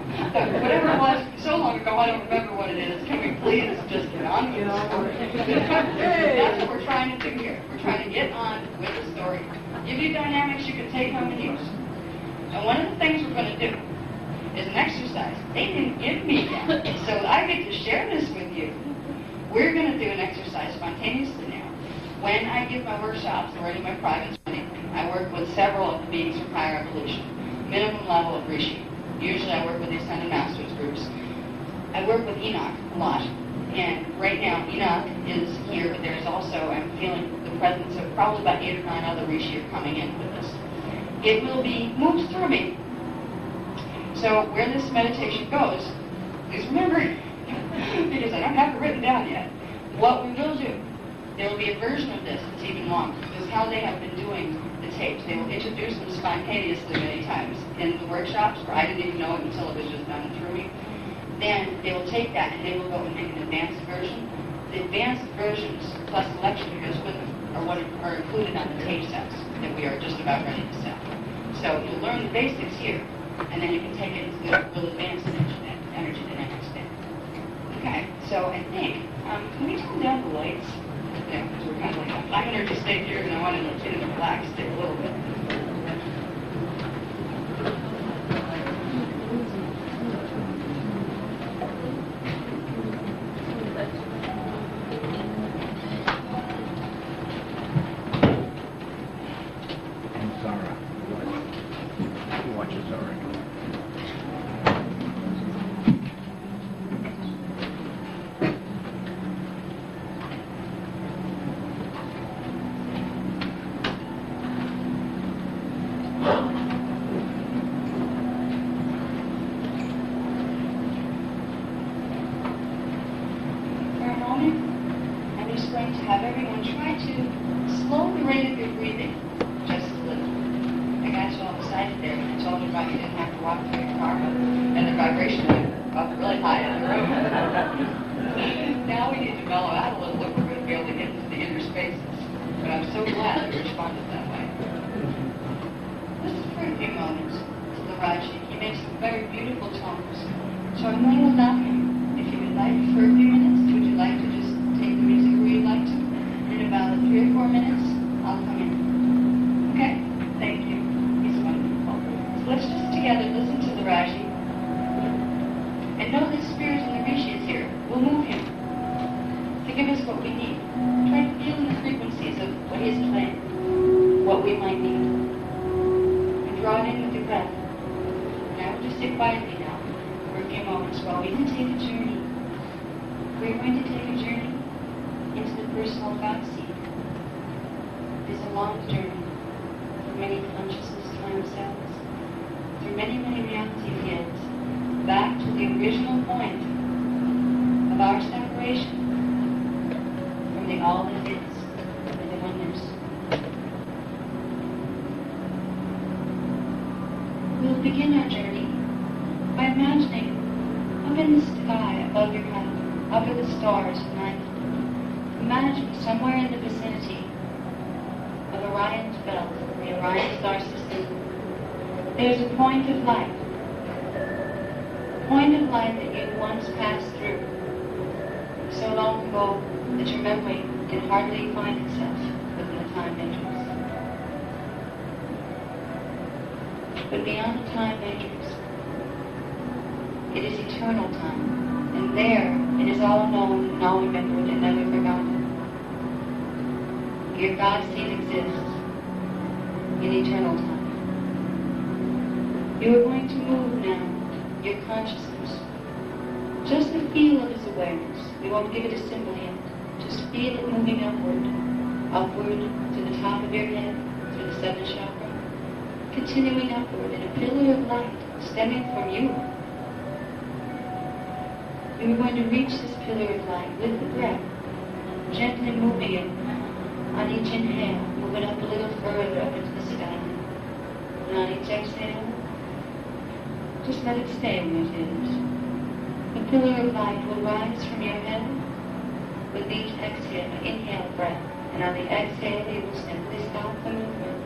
whatever it was so long ago, I don't remember what it is. Can we please just get on with the story? That's what we're trying to do here. We're trying to get on with the story. Give you dynamics you can take home and use. And one of the things we're going to do is an exercise. They didn't give me that, so I get to share this with you. We're going to do an exercise spontaneously now. When I give my workshops or any of my private training, I work with several of the beings from higher evolution, minimum level of Rishi. Usually I work with the Ascended Masters groups. I work with Enoch a lot. And right now, Enoch is here, but there's also, I'm feeling the presence of probably about 8 or 9 other Rishi are coming in with us. It will be moved through me. So where this meditation goes, please remember, because I don't have it written down yet, what we will do, there will be a version of this that's even longer. This is how they have been doing the tapes. They will introduce them spontaneously many times in the workshops, where I didn't even know it until it was just done through me. Then they will take that and they will go and make an advanced version. The advanced versions, plus the lecture that goes with them, are what are included on the tape sets that we are just about ready to sell. So you'll learn the basics here, and then you can take it into the real advanced energy dynamics there. Okay, so I think, can we turn down the lights? Yeah, because we're kind of like a high energy state here, and I want to get it relaxed a little bit. everyone, try to slow the rate of your breathing just a little. I got you all excited there when I told you about you didn't have to walk to your car and the vibration up really high in the room. Now we need to mellow out a little if we're going to be able to get into the inner spaces. But I'm so glad you responded that way. Listen for a few moments to the Raji. He makes some very beautiful tones. So I'm going to allow him, if you would like, for a few minutes. Would you like to just take the music where you'd like to? In about 3 or 4 minutes, I'll come in. Okay? Thank you. He's wonderful. So let's just together listen to the Raji. And know that Spirit in the Rishi is here. We'll move him to give us what we need. Try to feel the frequencies of what is playing, what we might need. And draw it in with your breath. And I will just sit quietly now for a few moments while we can take a journey. We're going to take a journey into the personal God seed. It is a long journey through many consciousness time cells, through many, many reality fields, back to the original point of our separation from the all that is and the oneness. We'll begin our journey by imagining up in the sky above your head, up at the stars at night. Imagine somewhere in the vicinity of Orion's belt, the Orion star system, there's a point of light. Point of light that you once passed through so long ago that your memory can hardly find itself within the time matrix. But beyond the time matrix, it is eternal time, and there it is all known and all remembered and never forgotten. Your God seed exists in eternal time. You are going to move now your consciousness. Just the feel of his awareness. We won't give it a symbol yet. Just feel it moving upward. Upward to the top of your head, through the 7th chakra. Continuing upward in a pillar of light stemming from you. You are going to reach this pillar of light with the breath, gently moving it on each inhale. Move it up a little further up into the sky. And on each exhale, just let it stay where it is. The pillar of light will rise from your head with each inhale breath. And on the exhale, you will simply stop the movement.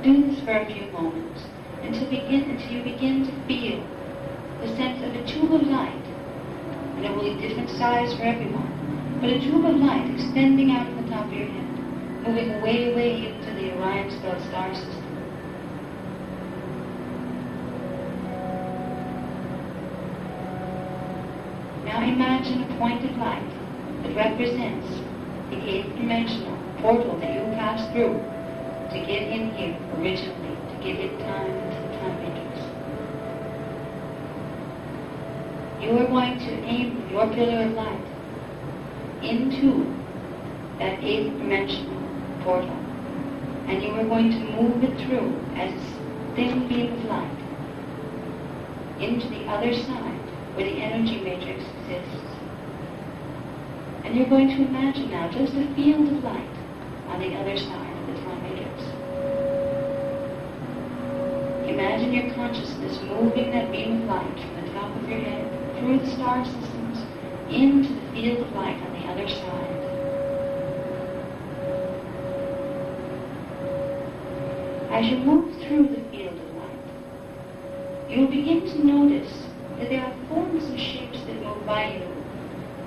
Do this for a few moments until you begin to feel the sense of a tube of light. And it will be different size for everyone. But a tube of light extending out from the top of your head, moving way into the Orion belt star system. Now imagine a point of light that represents the 8th dimensional portal that you passed through to get in here originally, to get in time into the time matrix. You are going to aim your pillar of light into that 8th dimensional portal, and you are going to move it through as a thin beam of light into the other side where the energy matrix exists. And you're going to imagine now just a field of light on the other side of the time matrix. Imagine your consciousness moving that beam of light from the top of your head, through the star systems, into the field of light on the other side. As you move through the field of light, you'll begin to notice that there are forms and shapes that move by you,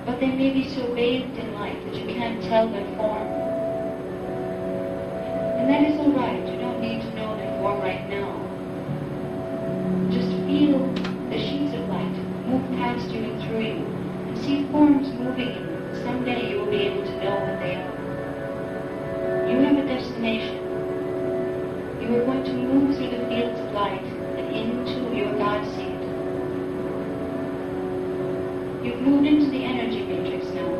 but they may be so bathed in light that you can't tell their form. And that is all right. You don't need to know their form right now. Just feel the sheets of light move past you and through you, and see forms moving in you. Someday you will be able to know what they are. You have a destination. You are going to move through the fields of light and into your God seed. You've moved into the energy matrix now.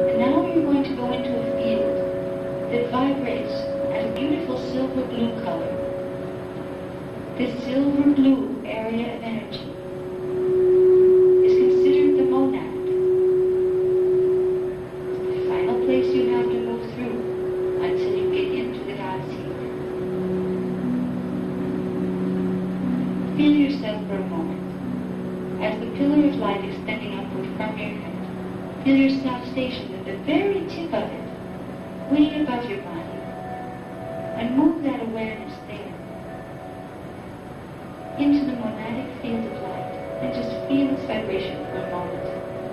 And now you're going to go into a field that vibrates at a beautiful silver blue color. This silver blue area of energy is considered the monad, Feel yourself for a moment. As the pillar of light extending upward from your head, feel yourself stationed at the very tip of it, way above your body, and move that awareness there into the monadic field of light, and just feel its vibration for a moment.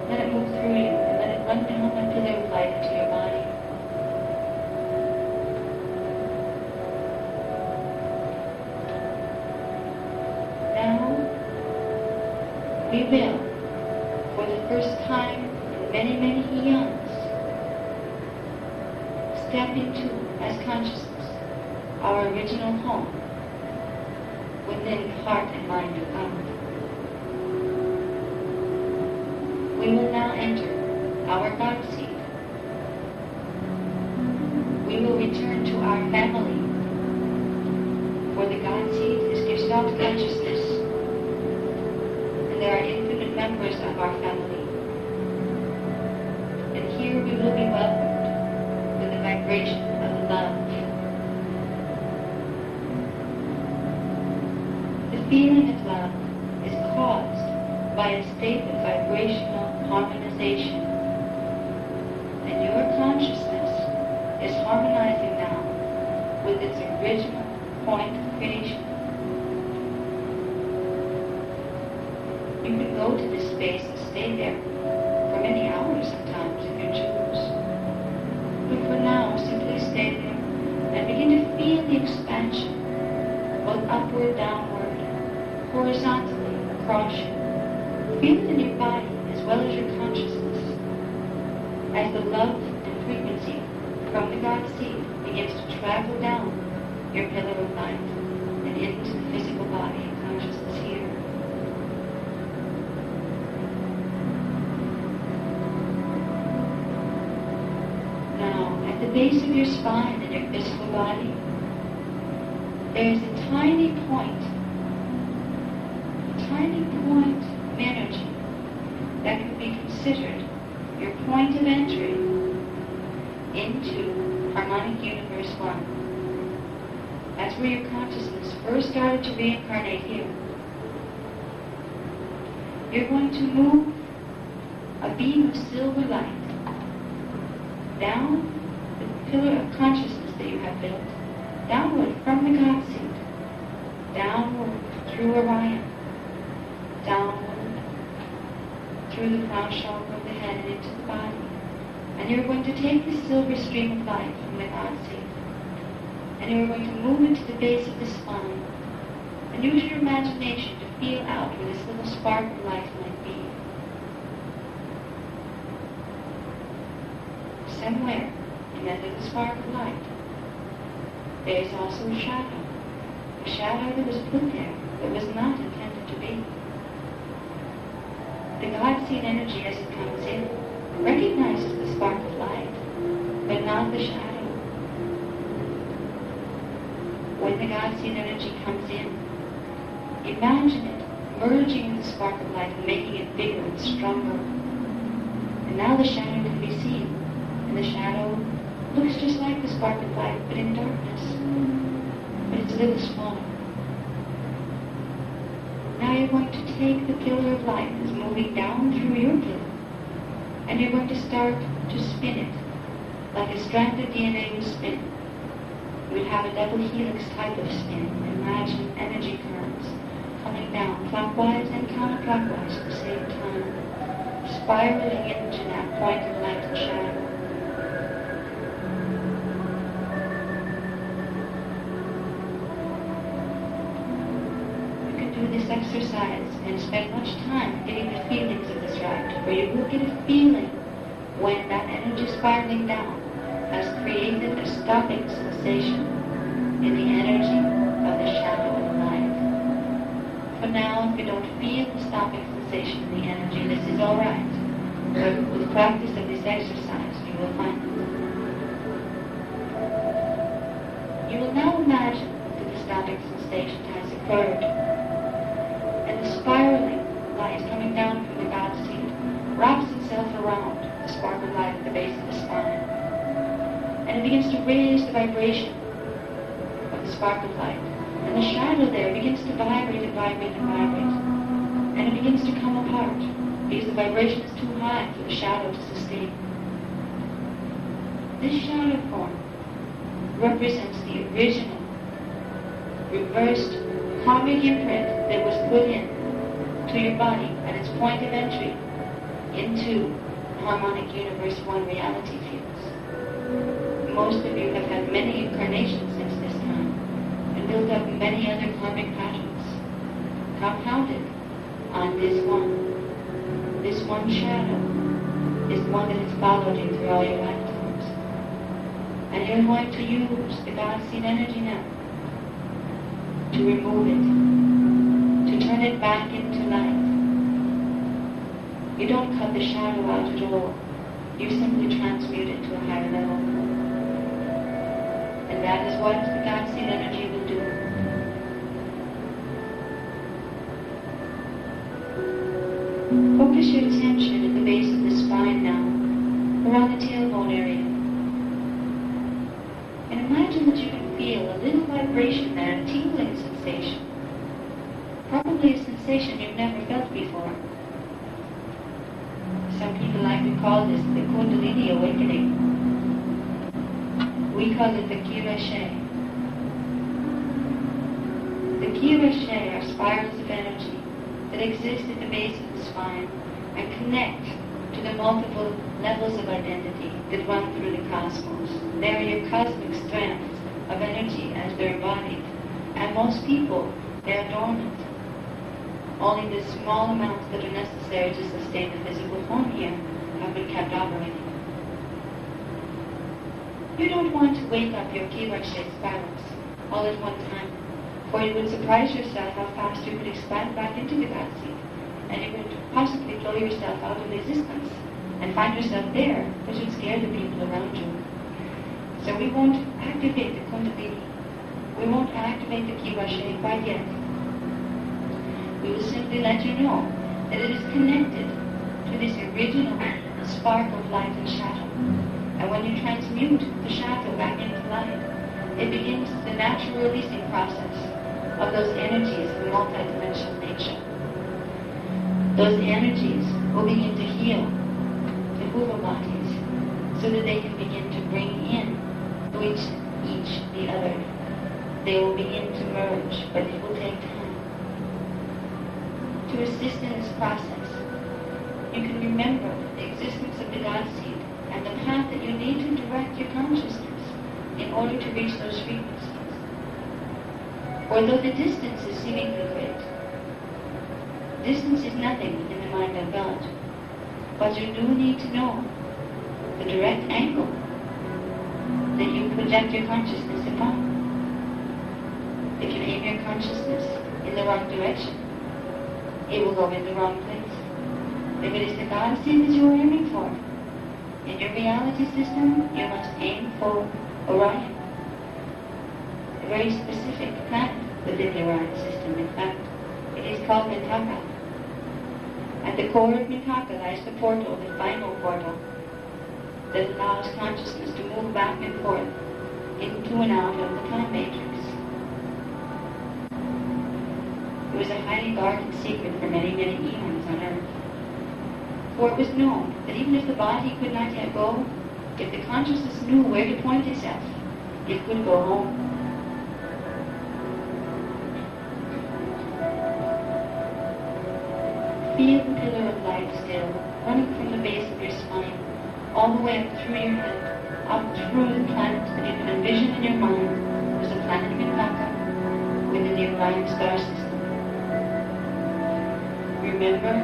Let it move through you, and let it run down that pillar of light into your body. Now, we will, for the first time in many, many eons, step into, as consciousness, our original home within the heart and mind of God. We will now enter our God seed. We will return to our family, for the God seed is your self-consciousness, and there are infinite members of our family. And here we will be welcomed with the vibration of love. The feeling of love is caused by a state of vibrational harmonization. And your consciousness is harmonizing now with its original point of creation. You can go to this space and stay there for many hours sometimes if you choose. But for now, simply stay there and begin to feel the expansion, both upward, downward, horizontally, across you. Feel it in your body as well as your consciousness as the love and frequency from the God seed begins to travel down your pillar of light and into the physical body and consciousness here. Now, at the base of your spine and your physical body, there is a tiny point of energy that can be considered your point of entry into harmonic universe 1. That's where your consciousness first started to reincarnate here. You're going to move a beam of silver light down the pillar of consciousness that you have built, downward from the God seed, downward through Orion, downward through the crown chakra of the head and into the body. And you're going to take this silver stream of light from the God seed, and you're going to move it to the base of the spine, and use your imagination to feel out where this little spark of light might be. Somewhere in that little spark of light, there is also a shadow that was put there that was not intended to be. The God seed energy as it comes in recognizes the spark of light, but not the shadow. When the God seed energy comes in, imagine it merging with the spark of light and making it bigger and stronger. And now the shadow can be seen. And the shadow looks just like the spark of light, but in darkness. But it's a little smaller. Now you're going to take the pillar of light that's moving down through your pillar, and you're going to start to spin it, like a strand of DNA would spin. You would have a double helix type of spin. Imagine energy currents coming down clockwise and counterclockwise at the same time, spiraling into that point of light and shadow. Do this exercise and spend much time getting the feelings of this ride, for you will get a feeling when that energy spiraling down has created a stopping sensation in the energy of the shadow of light. For now, if you don't feel the stopping sensation in the energy, this is all right. But with practice of this exercise, you will find it. You will now imagine that the stopping sensation has occurred. The spiraling light coming down from the God seed wraps itself around the spark of light at the base of the spine. And it begins to raise the vibration of the spark of light. And the shadow there begins to vibrate and vibrate and vibrate. And it begins to come apart because the vibration is too high for the shadow to sustain. This shadow form represents the original, reversed karmic imprint that was put in to your body at its point of entry into harmonic universe one reality fields. Most of you have had many incarnations since this time and built up many other karmic patterns, compounded on this one. This one shadow is the one that has followed you through all your lifetimes. And you're going to use the God seed energy now to remove it, to turn it back into life. You don't cut the shadow out at all. You simply transmute it to a higher level. And that is what the God seed energy will do. Focus your attention at the base of the spine now, around the tailbone area. And imagine that you can feel a little vibration there, a tingling sensation. Probably a sensation you've never felt before. Some people like to call this the Kundalini awakening. We call it the Kirashe. The Kirashe are spirals of energy that exist at the base of the spine and connect to the multiple levels of identity that run through the cosmos. They are your cosmic strands of energy as they're embodied. And most people, they're dormant. Only the small amounts that are necessary to sustain the physical form here have been kept operating. You don't want to wake up your Kirashe spirals all at one time, for you would surprise yourself how fast you could expand back into the God seed, and you would possibly blow yourself out of existence and find yourself there, which would scare the people around you. So we won't activate the Kundalini. We won't activate the Kirashe quite yet. We will simply let you know that it is connected to this original spark of light and shadow. And when you transmute the shadow back into light, it begins the natural releasing process of those energies of multidimensional nature. Those energies will begin to heal the Buddha bodies so that they can begin to bring in each the other. They will begin to merge, but it will take time. To assist in this process, you can remember the existence of the God seed and the path that you need to direct your consciousness in order to reach those frequencies. For though the distance is seemingly great, distance is nothing in the mind of God. But you do need to know the direct angle that you project your consciousness upon. If you aim your consciousness in the wrong direction, it will go in the wrong place. If it is the God seed that you are aiming for, in your reality system, you must aim for Orion. A very specific planet within the Orion system. In fact, it is called Mintaka. At the core of Mintaka lies the portal, the final portal, that allows consciousness to move back and forth into and out of the time matrix. It was a highly guarded secret for many, many eons on Earth. For it was known that even if the body could not yet go, if the consciousness knew where to point itself, it could go home. Feel the pillar of light still, running from the base of your spine, all the way up through your head, up through the planet that you can envision in your mind as the planet Mintaka within the Orion star system. Remember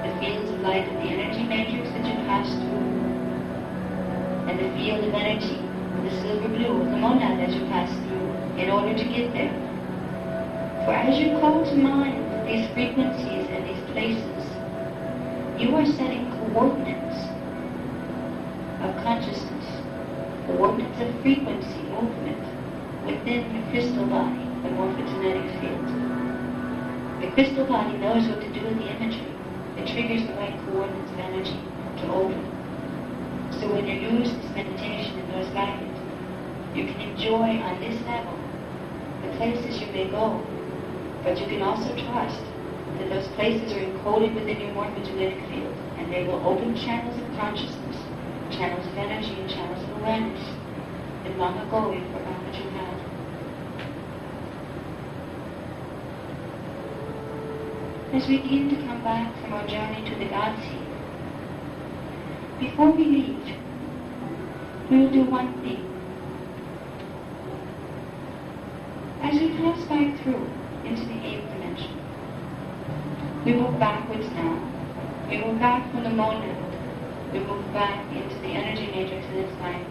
the fields of light of the energy matrix that you pass through, and the field of energy, the silver blue of the monad that you pass through in order to get there. For as you call to mind these frequencies and these places, you are setting coordinates of consciousness, coordinates of frequency movement within the crystal body, the morphogenetic field. The crystal body knows what to do with the imagery. It triggers the right coordinates of energy to open. So when you use this meditation and those guidance, you can enjoy on this level the places you may go But you can also trust that those places are encoded within your morphogenetic field, and they will open channels of consciousness, channels of energy, and channels of awareness that long ago you forgot that you had. As we begin to come back from our journey to the God Seed, before we leave, we will do one thing. As we pass back through into the 8th dimension, we move backwards now. We move back from the monad. We move back into the energy matrix and its light.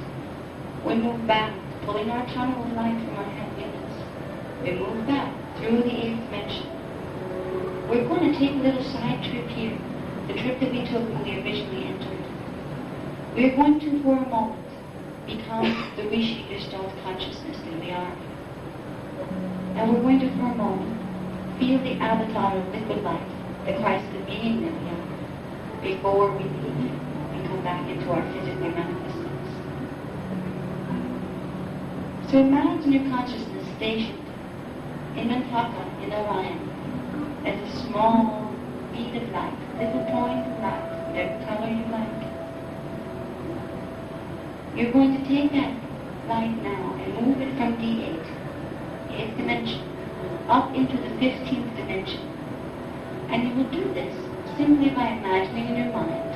We move back, pulling our tunnel of light from our heaviness. We move back through the 8th dimension. We're going to take a little side trip here, the trip that we took when we originally entered. We're going to, for a moment, become the Rishi Gestalt consciousness that we are. And we're going to, for a moment, feel the avatar of liquid light, the Christ-the being that we are, before we leave and come back into our physical manifestness. So imagine your consciousness stationed in Mantaka, in Orion, as a small bead of light, little point of light, whatever color you like. You're going to take that light now and move it from D8, the 8th dimension, up into the 15th dimension. And you will do this simply by imagining in your mind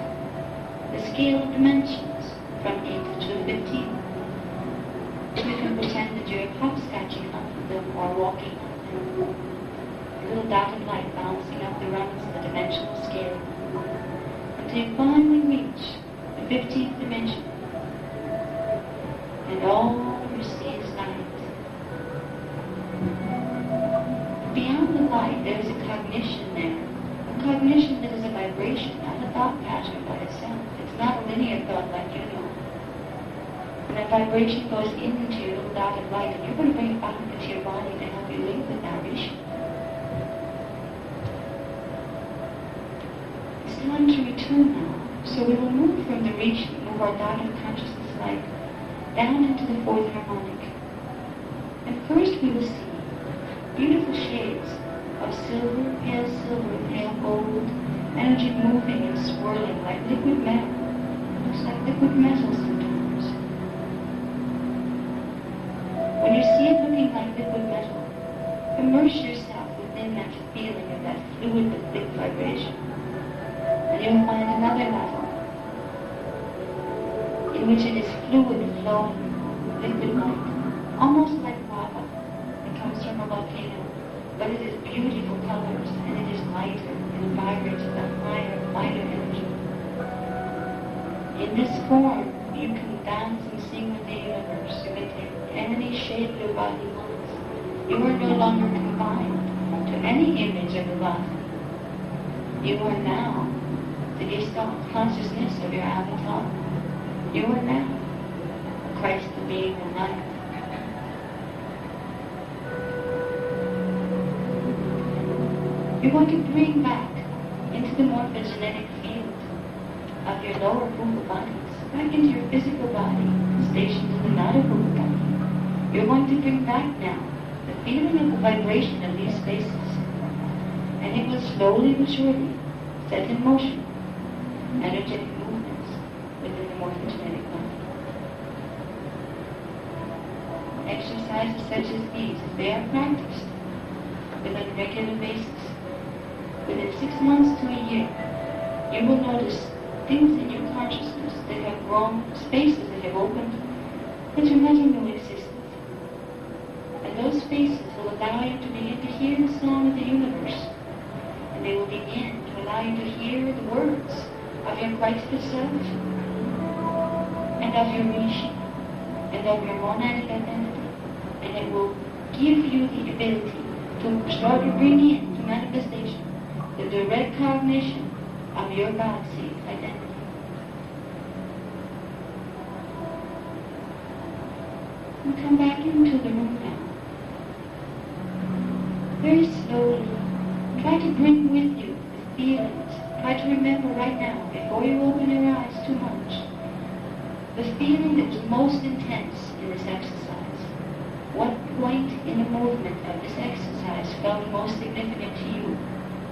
the scale of dimensions from 8 to 15. You can pretend that you're hopscotching up them or walking up them. A little dotted light bouncing up the rungs of the dimensional scale until you finally reach the 15th dimension. And all you see is light. Beyond the light, there is a cognition there. A cognition that is a vibration, not a thought pattern by itself. It's not a linear thought like you know. And that vibration goes into your little dotted light, and you're going to bring it back into your body to help you link with that Rishi. It's time to return now. So we will move from the Rishi, move our dotted consciousness light down into the 4th harmonic. And first we will see beautiful shades of silver, pale gold, energy moving and swirling like liquid metal. Looks like liquid metal sometimes. When you see it looking like liquid metal, immerse yourself within that feeling of that fluid with big vibration. And you'll find another level in which it is fluid, flowing, liquid light, almost like lava. It comes from a volcano, but it is beautiful colors, and it is lighter and vibrates with a higher, finer energy. In this form, you can dance and sing with the universe. You can take any shape your body wants. You are no longer confined to any image of the body. You are now the Gestalt consciousness of your avatar. You are now Christ the being in life. You're going to bring back into the morphogenetic field of your lower Bhuta bodies, back into your physical body, stationed in the Nada Bhuta body. You're going to bring back now the feeling of the vibration of these spaces, and it will slowly but surely set in motion energetic movements within the morphogenetic body. Exercises such as these, if they are practiced within a regular basis, within 6 months to a year, you will notice things in your consciousness that have grown, spaces that have opened, that you never knew existed. And those spaces will allow you to begin to hear the song of the universe, and they will begin to allow you to hear the words of your Christ-the self, and of your Rishi, and of your monadic identity, and it will give you the ability to start to bring in to manifestation the direct cognition of your God seed identity. And come back into the room now. Very slowly, try to bring with you the feelings. Try to remember right now, before you open your eyes too much, the feeling that was most intense in this exercise. what point in the movement of this exercise felt most significant to you.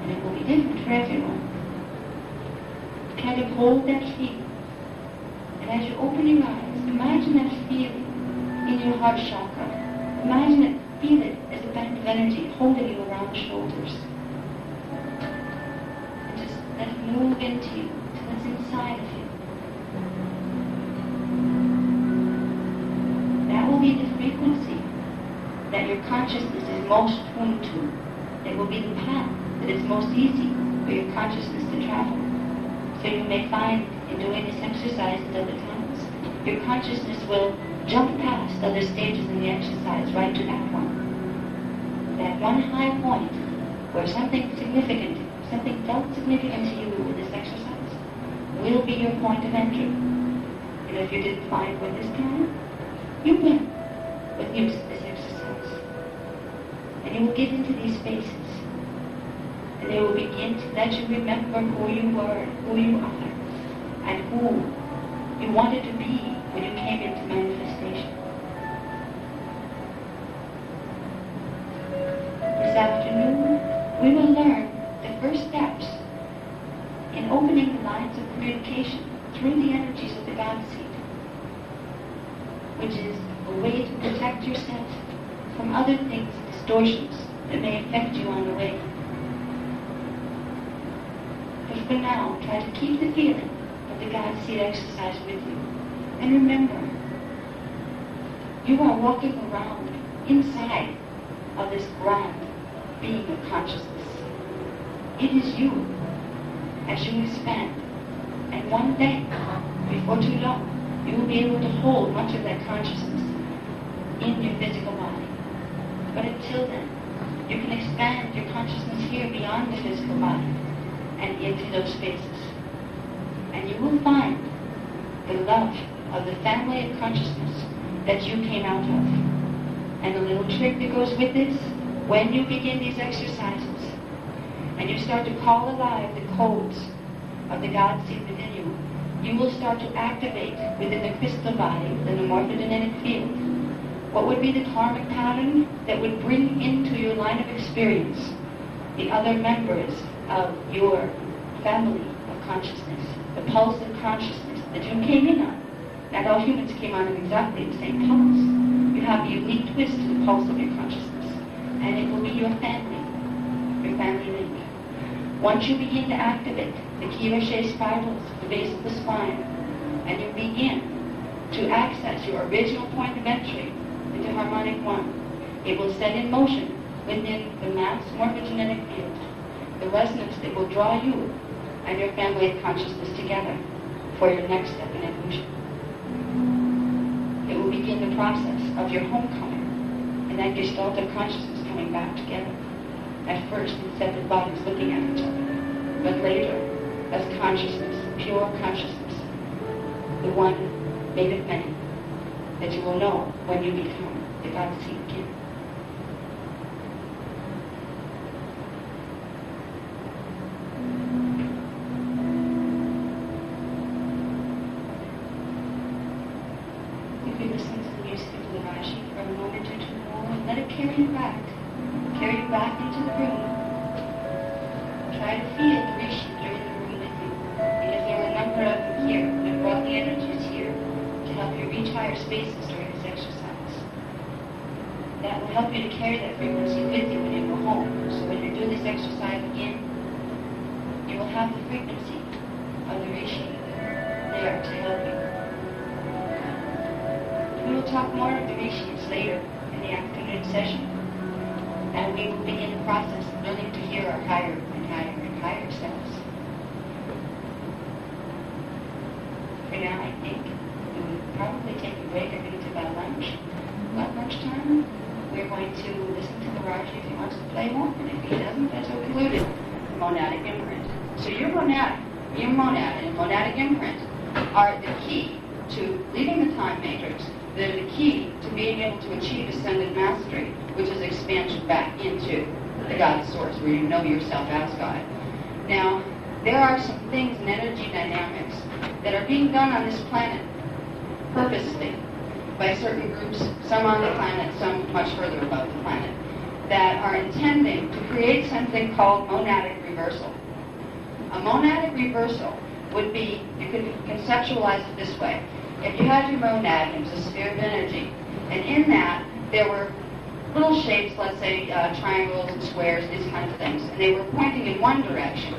And it will be different for everyone. Kind of hold that feeling. And as you open your eyes, imagine that feeling in your heart chakra. Imagine it, feel it as a band of energy holding you around the shoulders. And just let it move into you till it's inside of you. That will be the frequency that your consciousness is most tuned to. It will be the path that is most easy for your consciousness to travel. So you may find in doing this exercise at other times, your consciousness will jump past other stages in the exercise right to that one. That one high point where something significant, something felt significant to you with this exercise will be your point of entry. And if you didn't find one this time, you will with use of this exercise. And you will get into these spaces. And they will begin to let you remember who you were, who you are, and who you wanted to be when you came into manifestation. This afternoon, we will learn the first steps in opening the lines of communication through the energies of the God Seed, which is a way to protect yourself from other things, distortions that may affect you on the way. But for now, try to keep the feeling of the God Seed exercise with you. And remember, you are walking around inside of this grand being of consciousness. It is you as you expand. And one day, before too long, you will be able to hold much of that consciousness in your physical body. But until then, you can expand your consciousness here beyond the physical body and into those spaces. And you will find the love of the family of consciousness that you came out of. And the little trick that goes with this, when you begin these exercises and you start to call alive the codes of the God Seed within you, you will start to activate within the crystal body, within the morphogenetic field, what would be the karmic pattern that would bring into your line of experience the other members of your family of consciousness, the pulse of consciousness that you came in on. Not all humans came on exactly the same pulse. You have a unique twist to the pulse of your consciousness, and it will be your family link. Once you begin to activate the Key-Rocher spirals, the base of the spine, and you begin to access your original point of entry into harmonic one, it will set in motion within the mass morphogenetic field the resonance that will draw you and your family of consciousness together for your next step in evolution. It will begin the process of your homecoming and that gestalt of consciousness coming back together. At first in separate bodies looking at each other, but later as consciousness, pure consciousness, the one made of many, that you will know when you become the God Seed again. You can listen to the music of the Raji for a moment or two more and let it carry you back. Carry you back into the room. Try to feel the Rishi here in the room with you. Because there were a number of them here that brought the energies here to help you reach higher spaces during this exercise. That will help you to carry that frequency with you when you go home. So when you do this exercise again, you will have the frequency of the Rishi there to help you. We will talk more of the Rishis later in the afternoon session. And we will begin the process of learning to hear our higher and higher and higher selves. For now, I think we will probably take a break. I'm going to about lunch. About lunchtime, we're going to listen to Maraji if he wants to play more, and if he doesn't, that's included. The monadic imprint. So your monad and monadic imprint are the key to leaving the time matrix. They're the key to being able to achieve ascended mastery, which is expansion back into the God source, where you know yourself as God. Now, there are some things in energy dynamics that are being done on this planet purposely by certain groups, some on the planet, some much further above the planet, that are intending to create something called monadic reversal. A monadic reversal would be, you could conceptualize it this way. If you had your monad, it was a sphere of energy, and in that there were little shapes, let's say triangles and squares, these kinds of things, and they were pointing in one direction.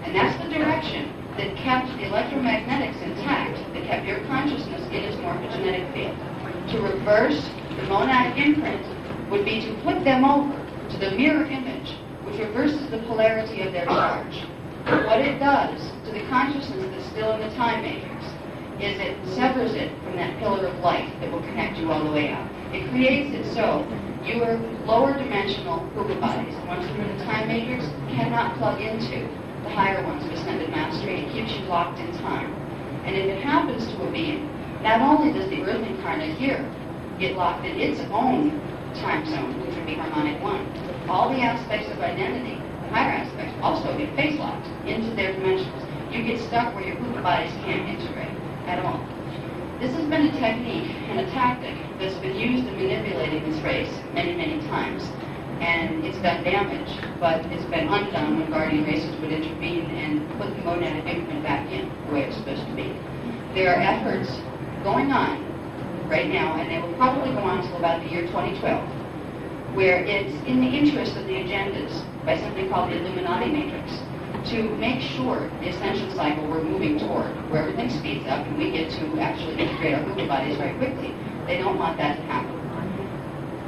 And that's the direction that kept the electromagnetics intact, that kept your consciousness in its morphogenetic field. To reverse the monadic imprint would be to put them over to the mirror image, which reverses the polarity of their charge. What it does to the consciousness that's still in the time matrix is it severs it from that pillar of light that will connect you all the way out. It creates it so your lower dimensional Huga bodies, once they're in the time matrix, cannot plug into the higher ones of ascended mastery. It keeps you locked in time. And if it happens to a being, not only does the earth incarnate here get locked in its own time zone, which would be harmonic one, all the aspects of identity, the higher aspects, also get face locked into their dimensions. You get stuck where your Huga bodies can't integrate at all. This has been a technique and a tactic that's been used in manipulating this race many, many times. And it's done damage, but it's been undone when guardian races would intervene and put the monadic imprint back in the way it's supposed to be. There are efforts going on right now, and they will probably go on until about the year 2012, where it's in the interest of the agendas by something called the Illuminati matrix to make sure the ascension cycle we're moving toward, where everything speeds up and we get to actually integrate our Huga bodies very quickly. They don't want that to happen.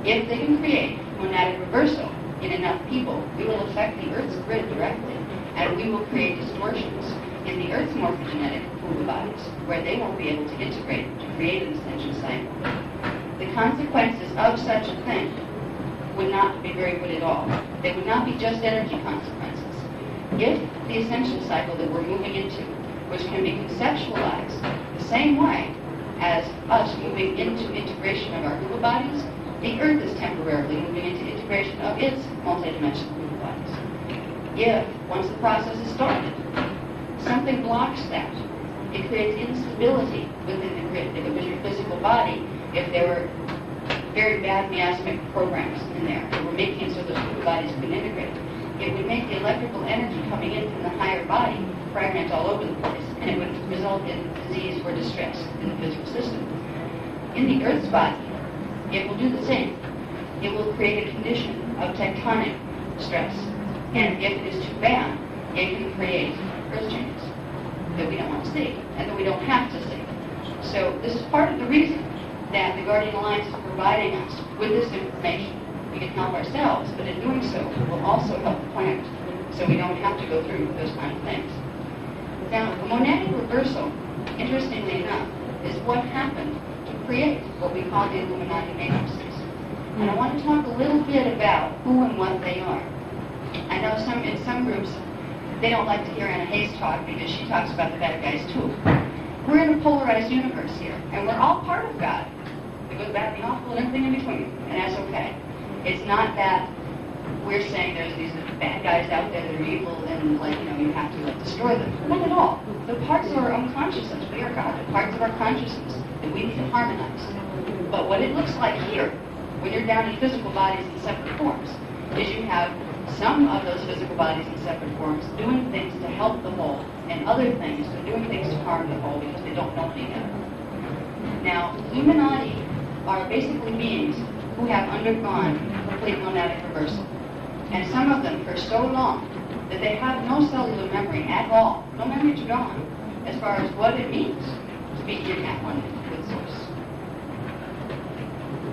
If they can create monadic reversal in enough people, we will affect the Earth's grid directly, and we will create distortions in the Earth's morphogenetic Huga bodies, where they won't be able to integrate to create an ascension cycle. The consequences of such a thing would not be very good at all. They would not be just energy consequences. If the ascension cycle that we're moving into, which can be conceptualized the same way as us moving into integration of our Huga bodies, the Earth is temporarily moving into integration of its multidimensional Huga bodies. If, once the process is started, something blocks that, it creates instability within the grid. If it was your physical body, if there were very bad miasmic programs in there that were making it so those Huga bodies couldn't integrate, it would make the electrical energy coming in from the higher body fragment all over the place, and it would result in disease or distress in the physical system. In the Earth's body, it will do the same. It will create a condition of tectonic stress, and if it is too bad, it can create earth changes that we don't want to see, and that we don't have to see. So this is part of the reason that the Guardian Alliance is providing us with this information. We can help ourselves, but in doing so, we'll also help the planet, so we don't have to go through those kind of things. Now, the monadic reversal, interestingly enough, is what happened to create what we call the Illuminati matrices. And I want to talk a little bit about who and what they are. I know in some groups, they don't like to hear Anna Hayes talk because she talks about the bad guys too. We're in a polarized universe here, and we're all part of God. The good, bad, the awful, and everything in between, and that's okay. It's not that we're saying there's these bad guys out there that are evil and, you have to, destroy them. Not at all. The parts of our own consciousness, we are God, the parts of our consciousness that we need to harmonize. But what it looks like here, when you're down in physical bodies in separate forms, is you have some of those physical bodies in separate forms doing things to help the whole, and other things that are doing things to harm the whole because they don't know any better. Now, Illuminati are basically beings who have undergone complete monadic reversal. And some of them for so long that they have no cellular memory at all, no memory to go on, as far as what it means to be in at one with Source.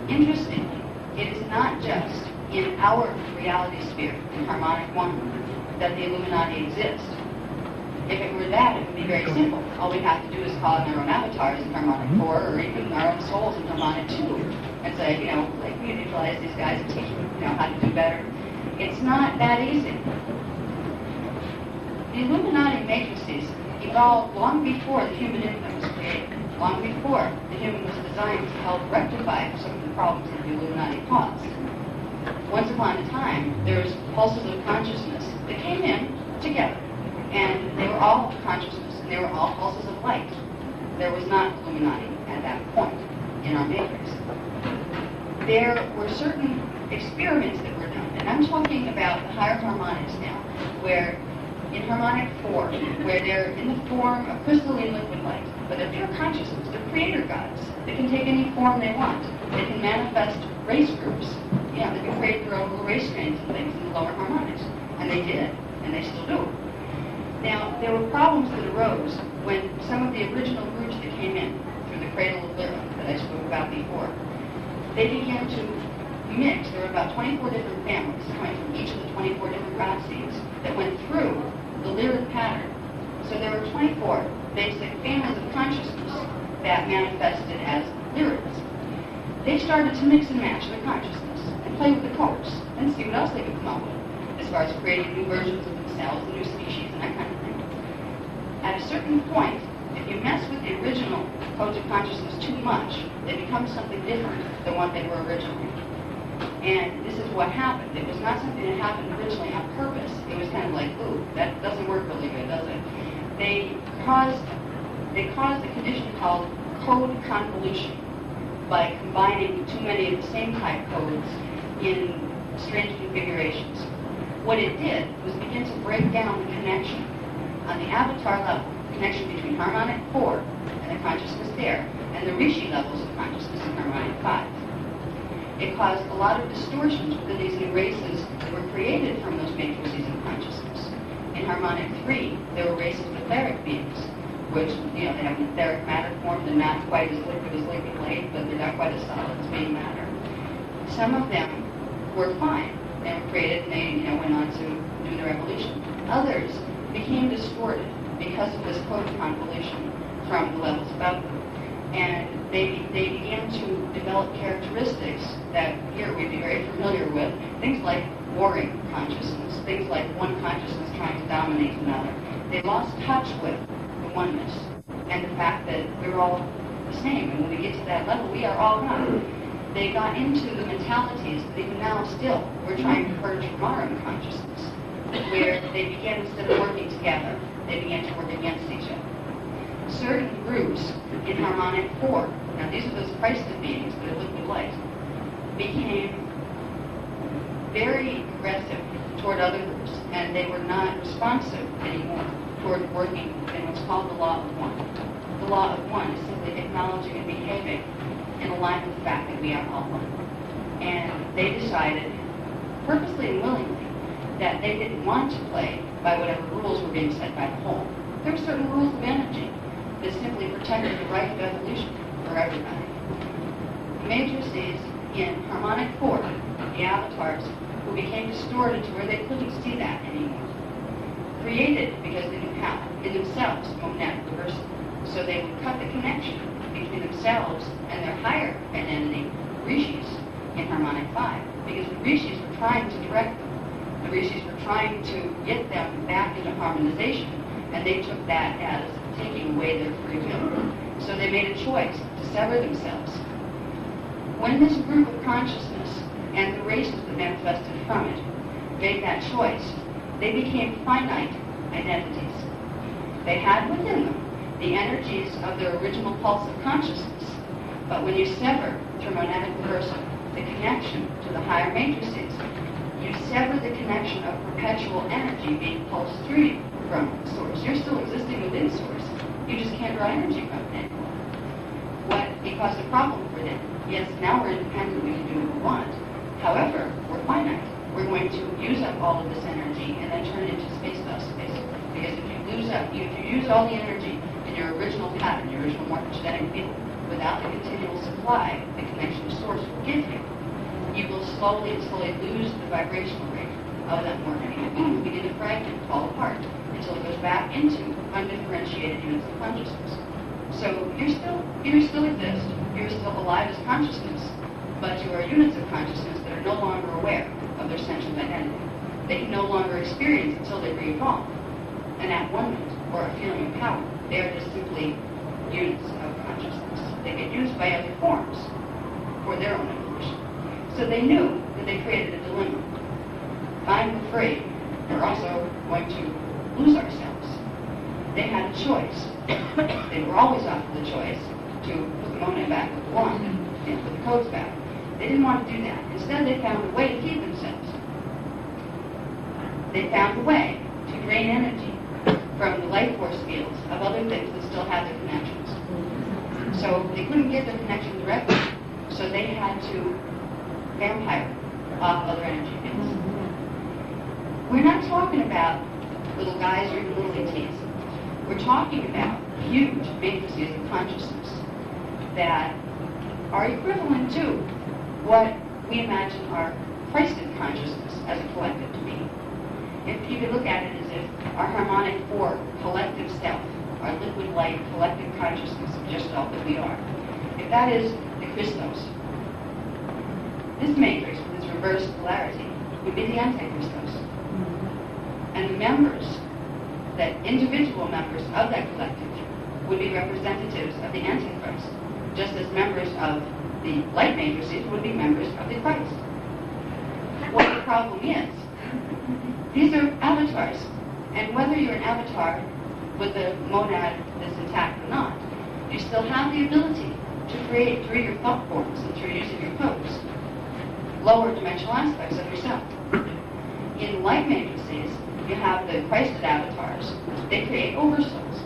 Interestingly, it is not just in our reality sphere, in harmonic one, that the Illuminati exist. If it were that, it would be very simple. All we have to do is call in our own avatars in harmonic 4, or even our own souls in harmonic 2, and say, we utilize these guys and teach them, how to do better. It's not that easy. The Illuminati matrices evolved long before the human infant was created, long before the human was designed to help rectify some of the problems that the Illuminati caused. Once upon a time, there was pulses of consciousness that came in together, and they were all consciousness, and they were all pulses of light. There was not Illuminati at that point in our matrix. there were certain experiments that were done, and I'm talking about the higher harmonics now, where in harmonic 4, where they're in the form of crystalline liquid light, but they're pure consciousness, they're creator gods. They can take any form they want. They can manifest race groups. Yeah, they can create their own little race trains and things in the lower harmonics. And they did, and they still do. Now, there were problems that arose when some of the original groups that came in through the cradle of Lyra that I spoke about before, they began to mix. There were about 24 different families coming from each of the 24 different god seeds that went through the Lyrid pattern. So there were 24 basic families of consciousness that manifested as Lyrids. They started to mix and match their consciousness and play with the codes and see what else they could come up with as far as creating new versions of themselves, new species, and that kind of thing. At a certain point, if you mess with the original codes of consciousness too much, they become something different than what they were originally. And this is what happened. It was not something that happened originally on purpose. It was kind of like, ooh, that doesn't work really good, does it? They caused a condition called code convolution by combining too many of the same type codes in strange configurations. What it did was begin to break down the connection on the avatar level, the connection between harmonic 4 and the consciousness there, and the rishi levels of consciousness in harmonic 5. It caused a lot of distortions within these new races that were created from those matrices of consciousness. In harmonic 3, there were races of etheric beings, which, they have an etheric matter form. They're not quite as liquid light, but they're not quite as solid as being matter. Some of them were fine. They were created and they went on to do their evolution. Others became distorted because of this code convolution from the levels above them. And they began to develop characteristics that here we'd be very familiar with. Things like warring consciousness, things like one consciousness trying to dominate another. They lost touch with the oneness and the fact that we're all the same. And when we get to that level, we are all one. They got into the mentalities that even now still we're trying to purge from our own consciousness, where they began, instead of working together, they began to work against each other. Certain groups in harmonic 4, now these are those Christed beings that are liquid light, became very aggressive toward other groups, and they were not responsive anymore toward working in what's called the law of one. The law of one is simply acknowledging and behaving in alignment with the fact that we are all one. And they decided, purposely and willingly, that they didn't want to play by whatever rules were being set by the whole. There were certain rules of energy that simply protected the right of evolution for everybody. The matrices in harmonic 4, the avatars, who became distorted to where they couldn't see that anymore, created, because they knew how, in themselves, monadic diversity. So they would cut the connection between themselves and their higher identity, rishis, in harmonic 5, because the rishis were trying to direct them. The rishis were trying to get them back into harmonization, and they took that as taking away their free will. So they made a choice to sever themselves. When this group of consciousness and the races that manifested from it made that choice, they became finite identities. They had within them the energies of their original pulse of consciousness, but when you sever through monadic reversal the connection to the higher matrices, you sever the connection of perpetual energy being pulsed through you from Source. You're still existing within Source. You just can't draw energy from it anymore. It caused a problem for them. Yes, now we're independent, we can do what we want. However, we're finite. We're going to use up all of this energy and then turn it into space dust, basically. Because if you use all the energy in your original pattern, your original morphogenetic field, without the continual supply the connection to Source will give you, you will slowly lose the vibrational rate of that morphing, begin to fragment, fall apart, until it goes back into undifferentiated units of consciousness. So you still exist, you're still alive as consciousness, but you are units of consciousness that are no longer aware of their sentient identity. They can no longer experience until they re-evolve an at-one-ment or a feeling of power. They are just simply units of consciousness. They get used by other forms for their own evolution. So they knew that they created a dilemma. I'm afraid we're also going to lose ourselves. They had a choice. They were always offered the choice to put the monad back with the wand and put the codes back. They didn't want to do that. Instead, they found a way to feed themselves. They found a way to drain energy from the life force fields of other things that still had their connections. So they couldn't get their connection directly, so they had to vampire off other energy fields. We're not talking about little guys or even little ETs. We're talking about huge matrices of consciousness that are equivalent to what we imagine our Christed consciousness as a collective to be. If you could look at it as if our harmonic four collective self, our liquid light collective consciousness, just all that we are. If that is the Christos, this matrix with its reverse polarity would be the Antichristos. And the members, that individual members of that collective, would be representatives of the Antichrist, just as members of the light matrices would be members of the Christ. What the problem is, these are avatars, and whether you're an avatar with the monad that's intact or not, you still have the ability to create through your thought forms and through using your codes lower dimensional aspects of yourself. In light matrices, you have the Christed avatars. They create oversouls,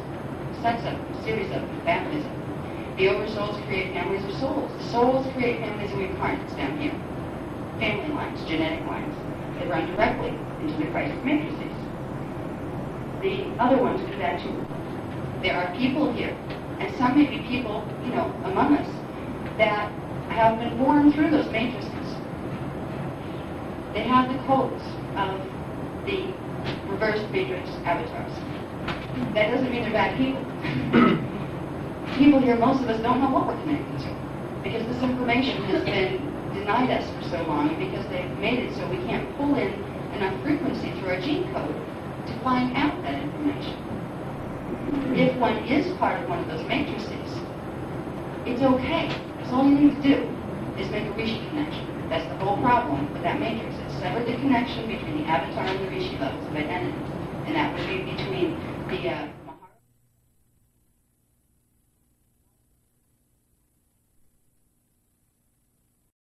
sets of them, series of them, families of them. The oversouls create families of souls. The souls create families of incarnates down here. Family lines, genetic lines. They run directly into the Christed matrices. The other ones do that too. There are people here, and some may be people, among us, that have been born through those matrices. They have the codes of the reverse matrix avatars. That doesn't mean they're bad people. People here, most of us don't know what we're connected to, because this information has been denied us for so long, and because they've made it so we can't pull in enough frequency through our gene code to find out that information. If one is part of one of those matrices, it's okay. That's all you need to do is make a Rishi connection. That's the whole problem with that matrix. It severed the connection between the avatar and the Rishi levels of identity. And that would be between the